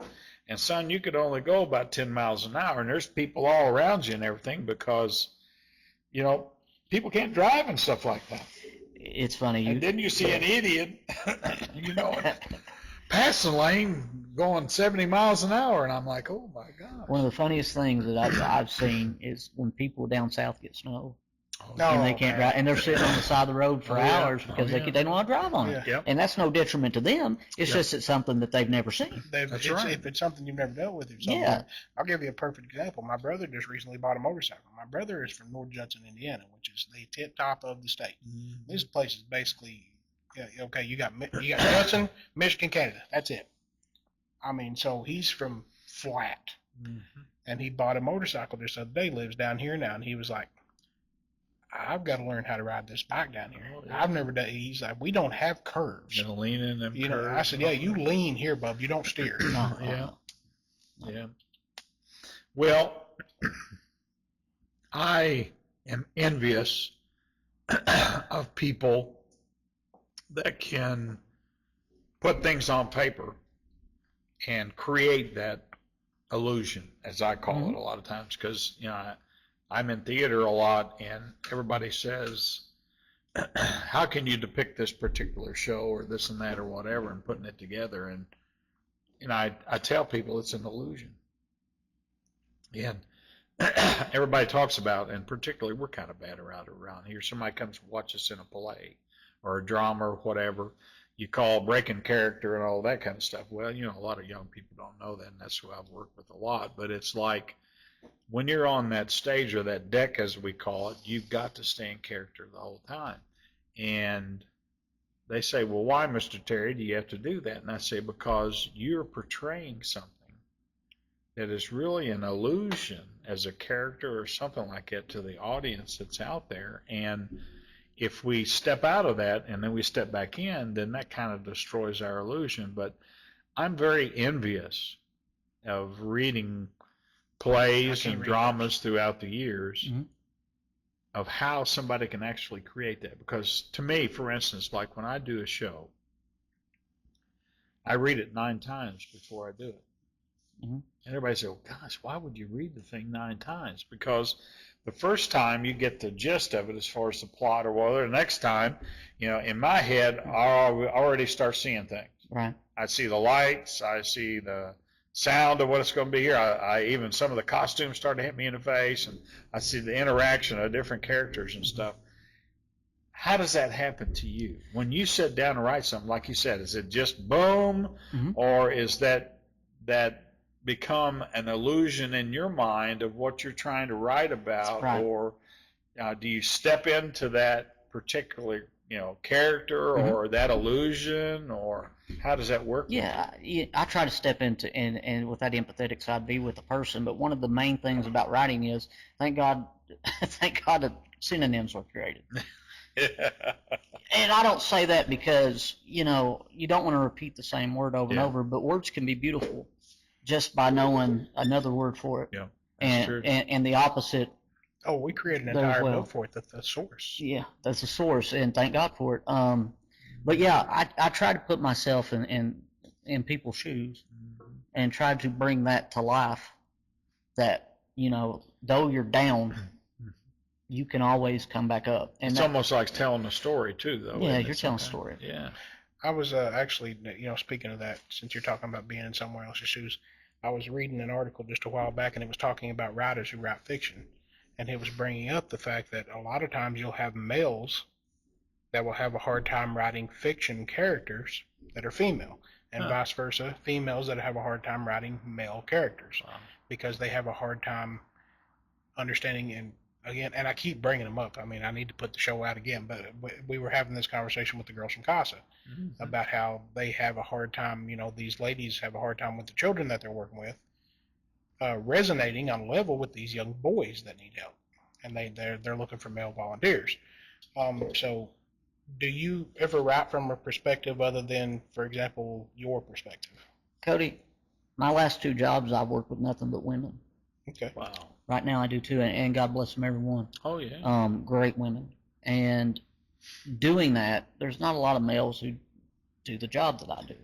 And son, you could only go about 10 miles an hour, and there's people all around you and everything because, people can't drive and stuff like that. It's funny. And then you see an idiot, passing lane going 70 miles an hour, and I'm like, oh my God. One of the funniest things that I've seen is when people down south get snow. No, And they can't drive, and they're sitting on the side of the road for hours because they don't want to drive on it. Yep. And that's no detriment to them. It's just it's something that they've never seen. That's right. If it's something you've never dealt with, I'll give you a perfect example. My brother just recently bought a motorcycle. My brother is from North Judson, Indiana, which is the tip top of the state. This place is basically, you got Judson, Michigan, Canada. That's it. So he's from flat, and he bought a motorcycle just the other day. Lives down here now, and he was like, I've got to learn how to ride this bike down here. I've never done. He's like, we don't have curves. Gonna lean in them curves. I said, yeah, you lean here, bub. You don't steer. Yeah. Well, I am envious of people that can put things on paper and create that illusion, as I call it a lot of times, because I'm in theater a lot, and everybody says, how can you depict this particular show or this and that or whatever, and putting it together. And I tell people it's an illusion. And everybody talks about, and particularly we're kind of bad around here. Somebody comes and watch us in a play or a drama or whatever. You call breaking character and all that kind of stuff. Well, a lot of young people don't know that, and that's who I've worked with a lot. But it's like, when you're on that stage or that deck, as we call it, you've got to stay in character the whole time. And they say, well, why, Mr. Terry, do you have to do that? And I say, because you're portraying something that is really an illusion as a character or something like that to the audience that's out there. And if we step out of that and then we step back in, then that kind of destroys our illusion. But I'm very envious of reading plays and dramas throughout the years of how somebody can actually create that. Because to me, for instance, like when I do a show, I read it 9 times before I do it. And everybody says, well, gosh, why would you read the thing 9 times? Because the first time you get the gist of it as far as the plot or whatever. The next time, in my head, I already start seeing things. Right. I see the lights. I see the sound of what it's going to be here. I even some of the costumes start to hit me in the face, and I see the interaction of different characters and stuff. How does that happen to you? When you sit down and write something, like you said, is it just boom, or is that become an illusion in your mind of what you're trying to write about, or do you step into that particular character or that illusion, or how does that work? Yeah, I try to step into and with that empathetic side, be with the person. But one of the main things about writing is, thank God that synonyms were created. And I don't say that because you don't want to repeat the same word over and over, but words can be beautiful just by knowing another word for it. Yeah, that's true. And the opposite. Oh, we created an entire book for it, the thesaurus. Yeah, that's a source, and thank God for it. But yeah, I try to put myself in people's shoes and try to bring that to life. That though you're down, you can always come back up. And it's almost like telling a story too, though. Yeah, you're telling a story. Yeah. I was actually, speaking of that, since you're talking about being in someone else's shoes, I was reading an article just a while back, and it was talking about writers who write fiction. And it was bringing up the fact that a lot of times you'll have males that will have a hard time writing fiction characters that are female, and vice versa, females that have a hard time writing male characters because they have a hard time understanding. And again, and I keep bringing them up. I mean, I need to put the show out again, but we were having this conversation with the girls from CASA about how they have a hard time, these ladies have a hard time with the children that they're working with, resonating on a level with these young boys that need help, and they're looking for male volunteers. So do you ever write from a perspective other than, for example, your perspective? Cody, my last 2 jobs, I've worked with nothing but women. Okay. Wow. Right now I do too, and God bless them, everyone. Oh, yeah. Great women. And doing that, there's not a lot of males who do the job that I do.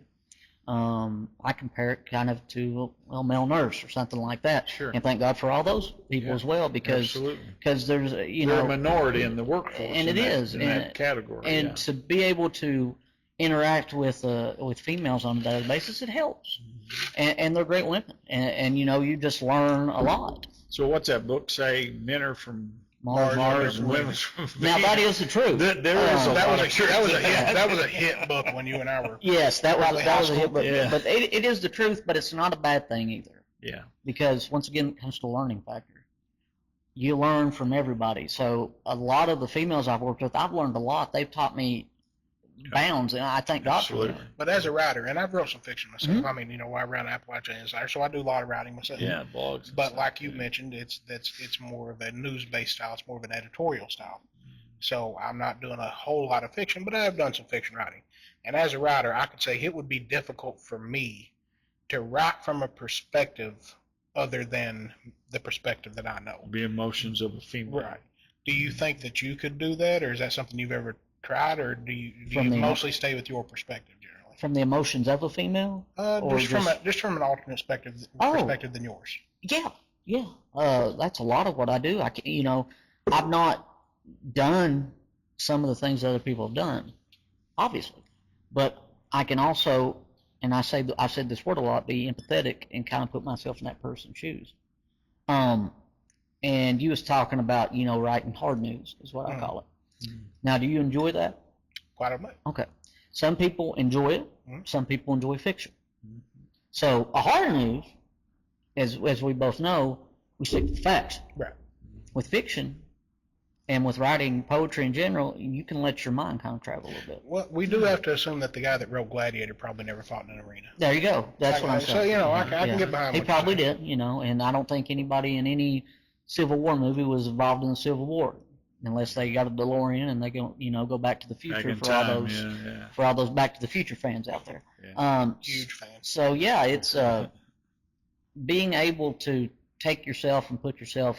I compare it kind of to a male nurse or something like that. Sure. And thank God for all those people as well, because there's they're a minority in the workforce, and it is in that category. And to be able to interact with females on a daily basis, it helps. And they're great women, and you just learn a lot. So what's that book say? Men are from Mars and women's from Venus. Now that is the truth. There is that was a hit book when you and I were. Yes, that was a hit book. Yeah. But it is the truth, but it's not a bad thing either. Yeah. Because once again, it comes to learning factor. You learn from everybody. So a lot of the females I've worked with, I've learned a lot. They've taught me bounds, and I thank God for that. But as a writer, and I've wrote some fiction myself. I mean, I ran Appalachian Insider, so I do a lot of writing myself. Yeah, blogs. But like you mentioned, it's more of a news-based style. It's more of an editorial style. So I'm not doing a whole lot of fiction, but I have done some fiction writing. And as a writer, I could say it would be difficult for me to write from a perspective other than the perspective that I know. The emotions of a female. Right. Do you think that you could do that, or is that something you've ever tried, or do you mostly stay with your perspective generally? From the emotions of a female? Just from an alternate perspective than yours. Yeah. That's a lot of what I do. I've not done some of the things other people have done, obviously, but I can also, and I've said this word a lot, be empathetic and kind of put myself in that person's shoes. And you was talking about, writing hard news is what I call it. Now, do you enjoy that? Quite a bit. Okay. Some people enjoy it. Some people enjoy fiction. So a hard news, as we both know, we stick to the facts. Right. With fiction and with writing poetry in general, you can let your mind kind of travel a little bit. Well, we do have to assume that the guy that wrote Gladiator probably never fought in an arena. There you go. That's what I'm saying. So, you know, I can get behind He what you're probably saying. did, you know, and I don't think anybody in any Civil War movie was involved in the Civil War unless they got a DeLorean and they go back to the future for all those Back to the Future fans out there. Yeah. Huge fan. So yeah, it's being able to take yourself and put yourself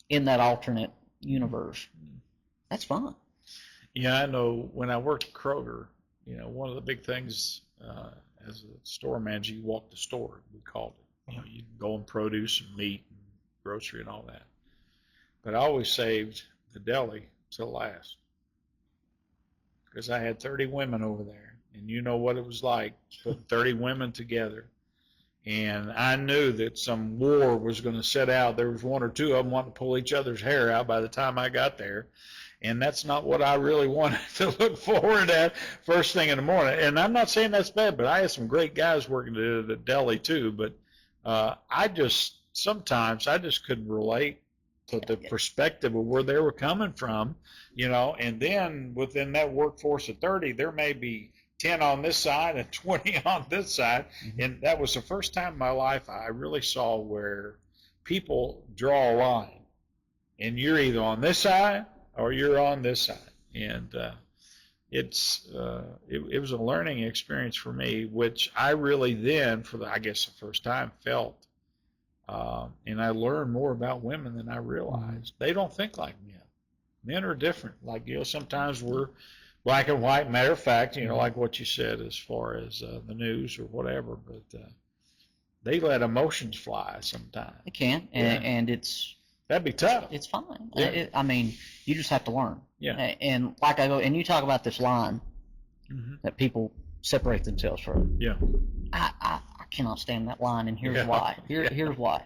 in that alternate universe. That's fun. Yeah, I know when I worked at Kroger, you know, one of the big things as a store manager, you walk the store, we called it. You know, you go in produce and meat and grocery and all that. But I always saved the deli till last because I had 30 women over there, and you know what it was like putting 30 women together. And I knew that some war was going to set out. There was one or two of them wanting to pull each other's hair out by the time I got there. And that's not what I really wanted to look forward at first thing in the morning. And I'm not saying that's bad, but I had some great guys working at the deli too. But sometimes I just couldn't relate to the perspective of where they were coming from, you know. And then within that workforce of 30, there may be 10 on this side and 20 on this side. Mm-hmm. And that was the first time in my life I really saw where people draw a line. And you're either on this side or you're on this side. And it was a learning experience for me, which I really then, for the first time, felt. And I learned more about women than I realized. They don't think like men. Men are different. Like, you know, sometimes we're black and white. Matter of fact, you know, like what you said as far as the news or whatever, but they let emotions fly sometimes. They can, and that'd be tough. It's fine. Yeah. I mean, you just have to learn. Yeah. And like and you talk about this line that people separate themselves from. Yeah. I cannot stand that line, and here's why. Here's why.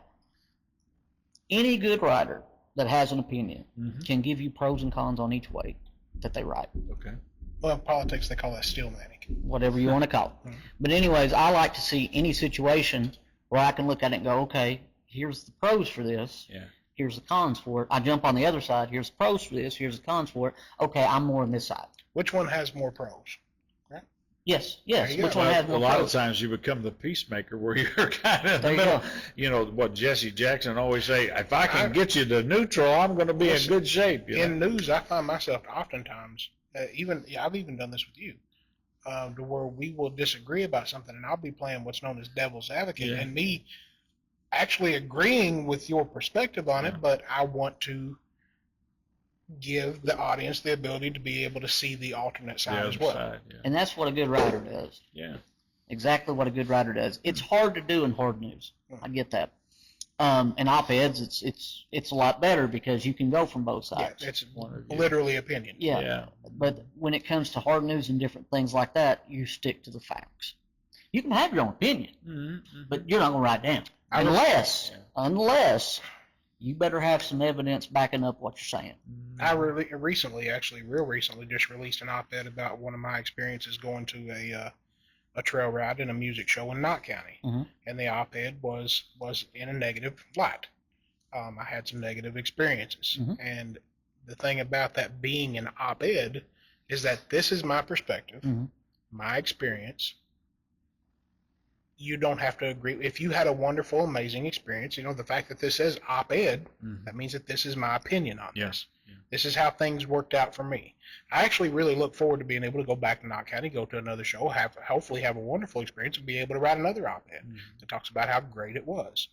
Any good writer that has an opinion can give you pros and cons on each way that they write. Okay. Well, in politics, they call that steelmanning. Whatever you want to call it. But anyways, I like to see any situation where I can look at it and go, okay, here's the pros for this. Yeah. Here's the cons for it. I jump on the other side. Here's the pros for this. Here's the cons for it. Okay, I'm more on this side. Which one has more pros? Right? Yes. Which one has more pros? A lot pros? of times you become the peacemaker where you're kind of in There the you middle. go. You know what Jesse Jackson always say, if I can get you to neutral, I'm going to be in good shape. In news, I find myself oftentimes, I've even done this with you, to where we will disagree about something, and I'll be playing what's known as devil's advocate, and me actually agreeing with your perspective on it, but I want to give the audience the ability to be able to see the alternate side as well. And that's what a good writer does. Yeah. Exactly what a good writer does. It's hard to do in hard news. I get that. In op-eds, it's a lot better because you can go from both sides. Yeah, it's literally opinion. Yeah. But when it comes to hard news and different things like that, you stick to the facts. You can have your own opinion, but you're not going to write down. Unless you better have some evidence backing up what you're saying. I real recently, just released an op-ed about one of my experiences going to a trail ride in a music show in Knott County, and the op-ed was in a negative light. I had some negative experiences, and the thing about that being an op-ed is that this is my perspective, my experience. You don't have to agree. If you had a wonderful, amazing experience, you know, the fact that this says op-ed, that means that this is my opinion on this. Yeah. This is how things worked out for me. I actually really look forward to being able to go back to Knott County, go to another show, hopefully have a wonderful experience, and be able to write another op-ed that talks about how great it was.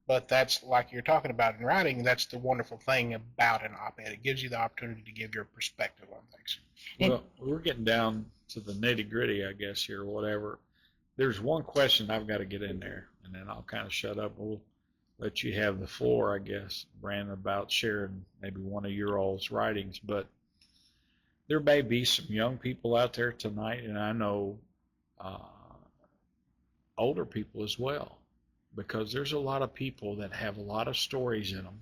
But that's, like you're talking about in writing, that's the wonderful thing about an op-ed. It gives you the opportunity to give your perspective on things. Well, we're getting down to the nitty-gritty, I guess, here, or whatever. There's one question I've got to get in there, and then I'll kind of shut up. We'll let you have the floor, I guess, Brandon, about sharing maybe one of your all's writings. But there may be some young people out there tonight, and I know older people as well, because there's a lot of people that have a lot of stories in them,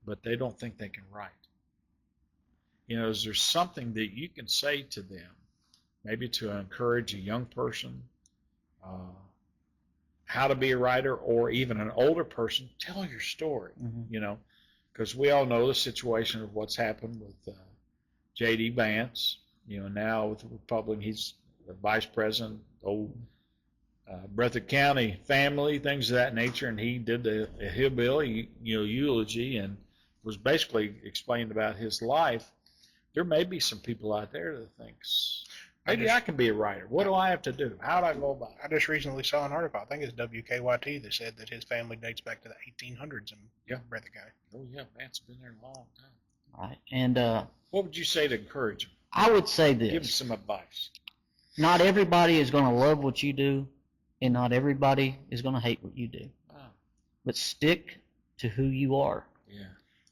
but they don't think they can write. You know, is there something that you can say to them, maybe to encourage a young person how to be a writer, or even an older person, tell your story, because we all know the situation of what's happened with J.D. Vance, now with the Republican, he's the vice president, old Breathitt County family, things of that nature, and he did a hillbilly, eulogy, and was basically explained about his life. There may be some people out there that thinks, maybe I can be a writer. What do I have to do? How do I go about it? I just recently saw an article, I think it's WKYT, that said that his family dates back to the 1800s in Breathitt County. Oh, yeah, Vance has been there a long time. Right. And what would you say to encourage him? I would say this. Give him some advice. Not everybody is going to love what you do, and not everybody is going to hate what you do. Wow. But stick to who you are. Yeah.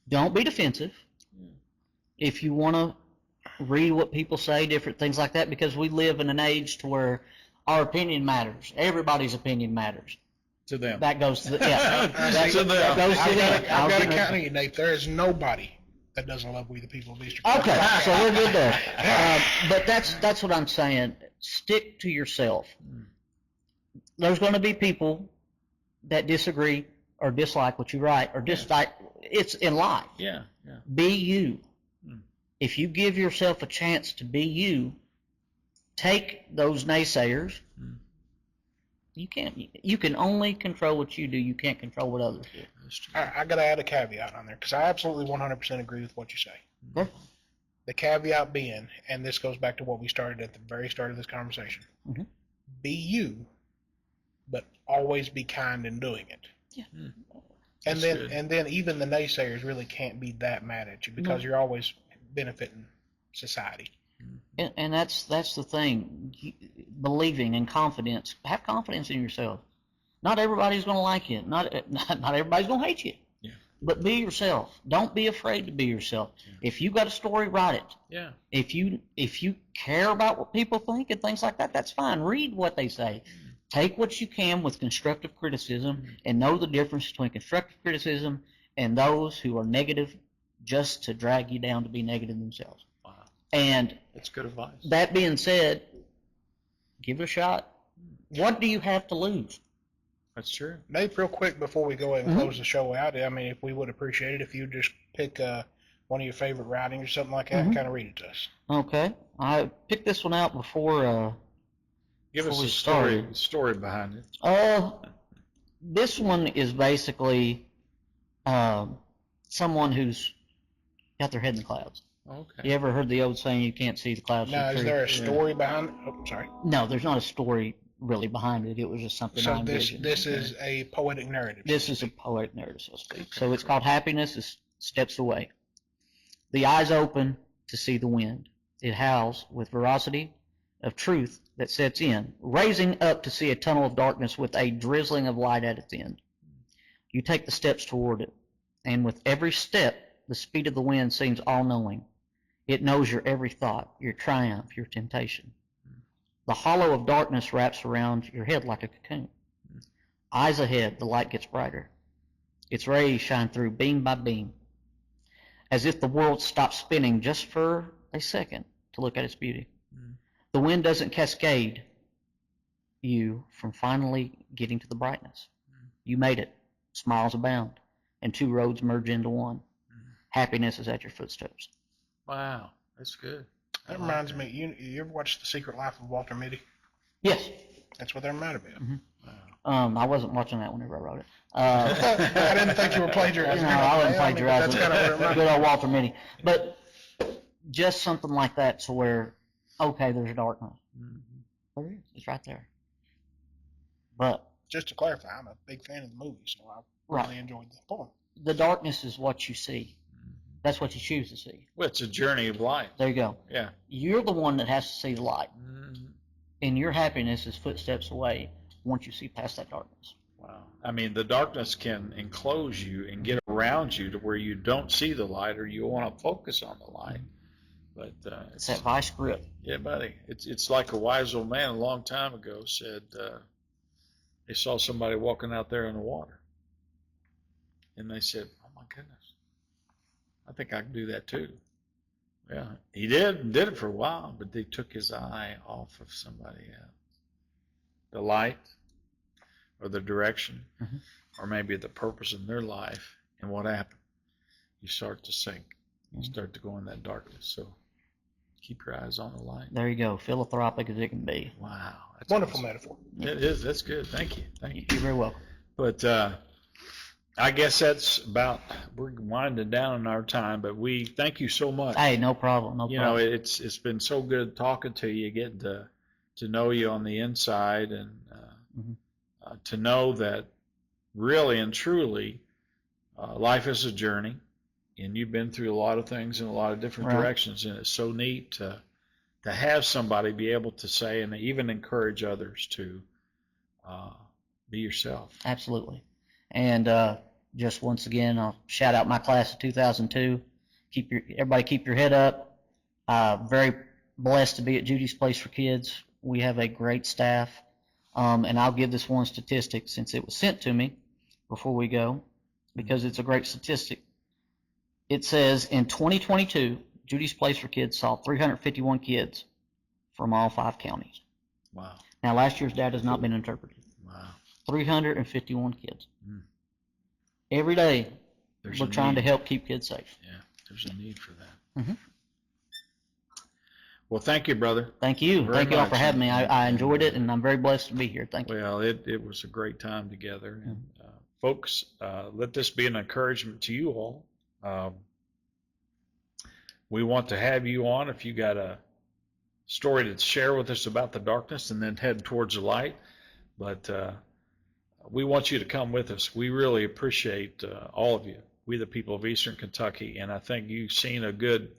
Don't be defensive. Yeah. If you want to read what people say, different things like that, because we live in an age to where our opinion matters. Everybody's opinion matters. To them. That goes to the, that To them. goes to them. I've got to count you, Nate. There is nobody that doesn't love We the People of Eastern Kentucky. Okay, so we're good there. But that's what I'm saying. Stick to yourself. There's going to be people that disagree or dislike what you write or dislike. It's in life. Yeah. Be you. If you give yourself a chance to be you, take those naysayers. You can only control what you do. You can't control what others do. I got to add a caveat on there, because I absolutely 100% agree with what you say. Okay. The caveat being, and this goes back to what we started at the very start of this conversation, be you, but always be kind in doing it. Yeah. And then even the naysayers really can't be that mad at you, because you're always benefiting society. And that's the thing. Believing in confidence. Have confidence in yourself. Not everybody's going to like you. Not everybody's going to hate you. Yeah. But be yourself. Don't be afraid to be yourself. Yeah. If you got a story, write it. Yeah. If you care about what people think and things like that, that's fine. Read what they say. Take what you can with constructive criticism and know the difference between constructive criticism and those who are negative just to drag you down to be negative themselves. Wow. And that's good advice. That being said, give it a shot. What do you have to lose? That's true. Nate, real quick before we go ahead and close the show out, I mean, if we would appreciate it if you just pick one of your favorite writings or something like that and kind of read it to us. Okay. I picked this one out before Give us a story behind it. This one is basically someone who's got their head in the clouds. Okay. You ever heard the old saying, you can't see the clouds? Now, is there a story behind it? Oh, sorry. No, there's not a story really behind it. It was just something I envisioned. So this is a poetic narrative. This is a poetic narrative, so to speak. So it's called Happiness is Steps Away. The eyes open to see the wind. It howls with ferocity of truth that sets in, raising up to see a tunnel of darkness with a drizzling of light at its end. You take the steps toward it, and with every step, the speed of the wind seems all-knowing. It knows your every thought, your triumph, your temptation. The hollow of darkness wraps around your head like a cocoon. Eyes ahead, the light gets brighter. Its rays shine through beam by beam, as if the world stopped spinning just for a second to look at its beauty. The wind doesn't cascade you from finally getting to the brightness. You made it. Smiles abound, and two roads merge into one. Happiness is at your footsteps. Wow, that's good. That reminds me, you ever watched The Secret Life of Walter Mitty? Yes. That's what that reminded me of. Wow. I wasn't watching that whenever I wrote it. I didn't think you were plagiarizing. No, I wasn't plagiarizing. That's kind of what it reminded me. Good old Walter Mitty. But just something like that to where, okay, there's darkness. There it is. It's right there. But just to clarify, I'm a big fan of the movie, so I really enjoyed the poem. The darkness is what you see. That's what you choose to see. Well, it's a journey of life. There you go. Yeah. You're the one that has to see the light. And your happiness is footsteps away once you see past that darkness. Wow. I mean, the darkness can enclose you and get around you to where you don't see the light or you want to focus on the light. But it's that vice grip. Yeah, buddy. It's like a wise old man a long time ago said they saw somebody walking out there in the water. And they said, oh, my goodness. I think I can do that too. Yeah, he did it for a while, but they took his eye off of somebody else. The light. or the direction, Mhm. or maybe the purpose in their life. And what happened? You start to sink. You start to go in that darkness. So keep your eyes on the light. There you go. Philanthropic as it can be. Wow. That's Wonderful awesome. metaphor. It is. That's good. Thank you. Thank you. You're very welcome. But I guess that's about, we're winding down in our time, but we thank you so much. Hey, no problem. No You know, problem. it's been so good talking to you, getting to know you on the inside, and Mhm. to know that really and truly life is a journey, and you've been through a lot of things in a lot of different Right. directions, and it's so neat to have somebody be able to say and even encourage others to be yourself. Absolutely. And just once again, I'll shout out my class of 2002. Everybody keep your head up. Very blessed to be at Judy's Place for Kids. We have a great staff. And I'll give this one statistic since it was sent to me before we go, because it's a great statistic. It says in 2022, Judy's Place for Kids saw 351 kids from all 5 counties. Wow. Now, last year's data has not been interpreted. Wow. 351 kids. Mm. Every day, There's we're a trying to need. help keep kids safe. Yeah, there's a need for that. Mhm. Well, thank you, brother. Thank you. Very Thank you all much. for having me. I And, enjoyed it, and I'm very blessed to be here. Thank you. Well, it was a great time together. And folks, let this be an encouragement to you all. We want to have you on if you got a story to share with us about the darkness and then head towards the light. But we want you to come with us. We really appreciate all of you, we the people of Eastern Kentucky. And I think you've seen a good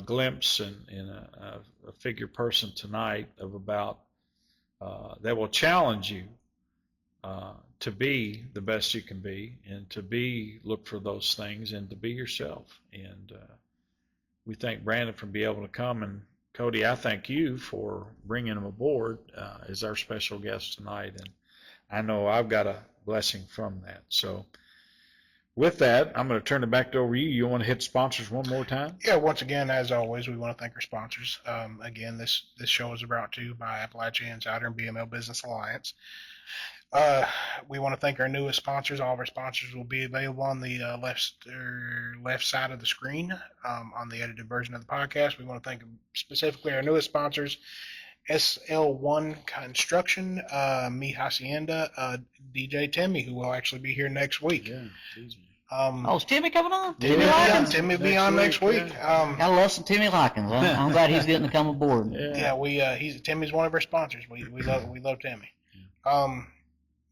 glimpse in a figure person tonight of about that will challenge you to be the best you can be, and to look for those things, and to be yourself. And we thank Brandon for being able to come, and Cody, I thank you for bringing him aboard as our special guest tonight. And I know I've got a blessing from that. So with that, I'm going to turn it back over to you. You want to hit sponsors one more time? Yeah, once again, as always, we want to thank our sponsors. Again, this show is brought to you by Appalachia Insider and BML Business Alliance. We want to thank our newest sponsors. All of our sponsors will be available on the left side of the screen on the edited version of the podcast. We want to thank specifically our newest sponsors, SL1 Construction, Mi Hacienda, DJ Timmy, who will actually be here next week. Yeah, easy. Oh, is Timmy coming on? Yeah. Timmy Likens? Timmy will be on next week. Gotta love some Timmy Likens. I'm glad he's getting to come aboard. Yeah. Timmy's one of our sponsors. We love Timmy.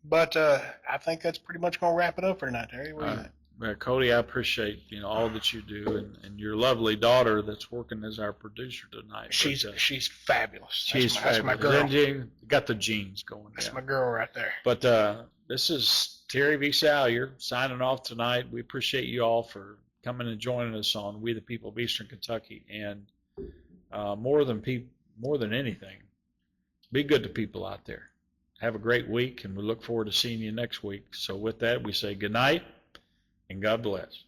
But I think that's pretty much going to wrap it up for tonight, Terry. What do you think? Well, Cody, I appreciate all that you do, and your lovely daughter that's working as our producer tonight. She's fabulous. She's That's my girl. Then you got the genes going. That's down. my girl right there. But this is Terry V. Salyer signing off tonight. We appreciate you all for coming and joining us on We the People of Eastern Kentucky. And more than anything, be good to people out there. Have a great week, and we look forward to seeing you next week. So with that, we say good night and God bless.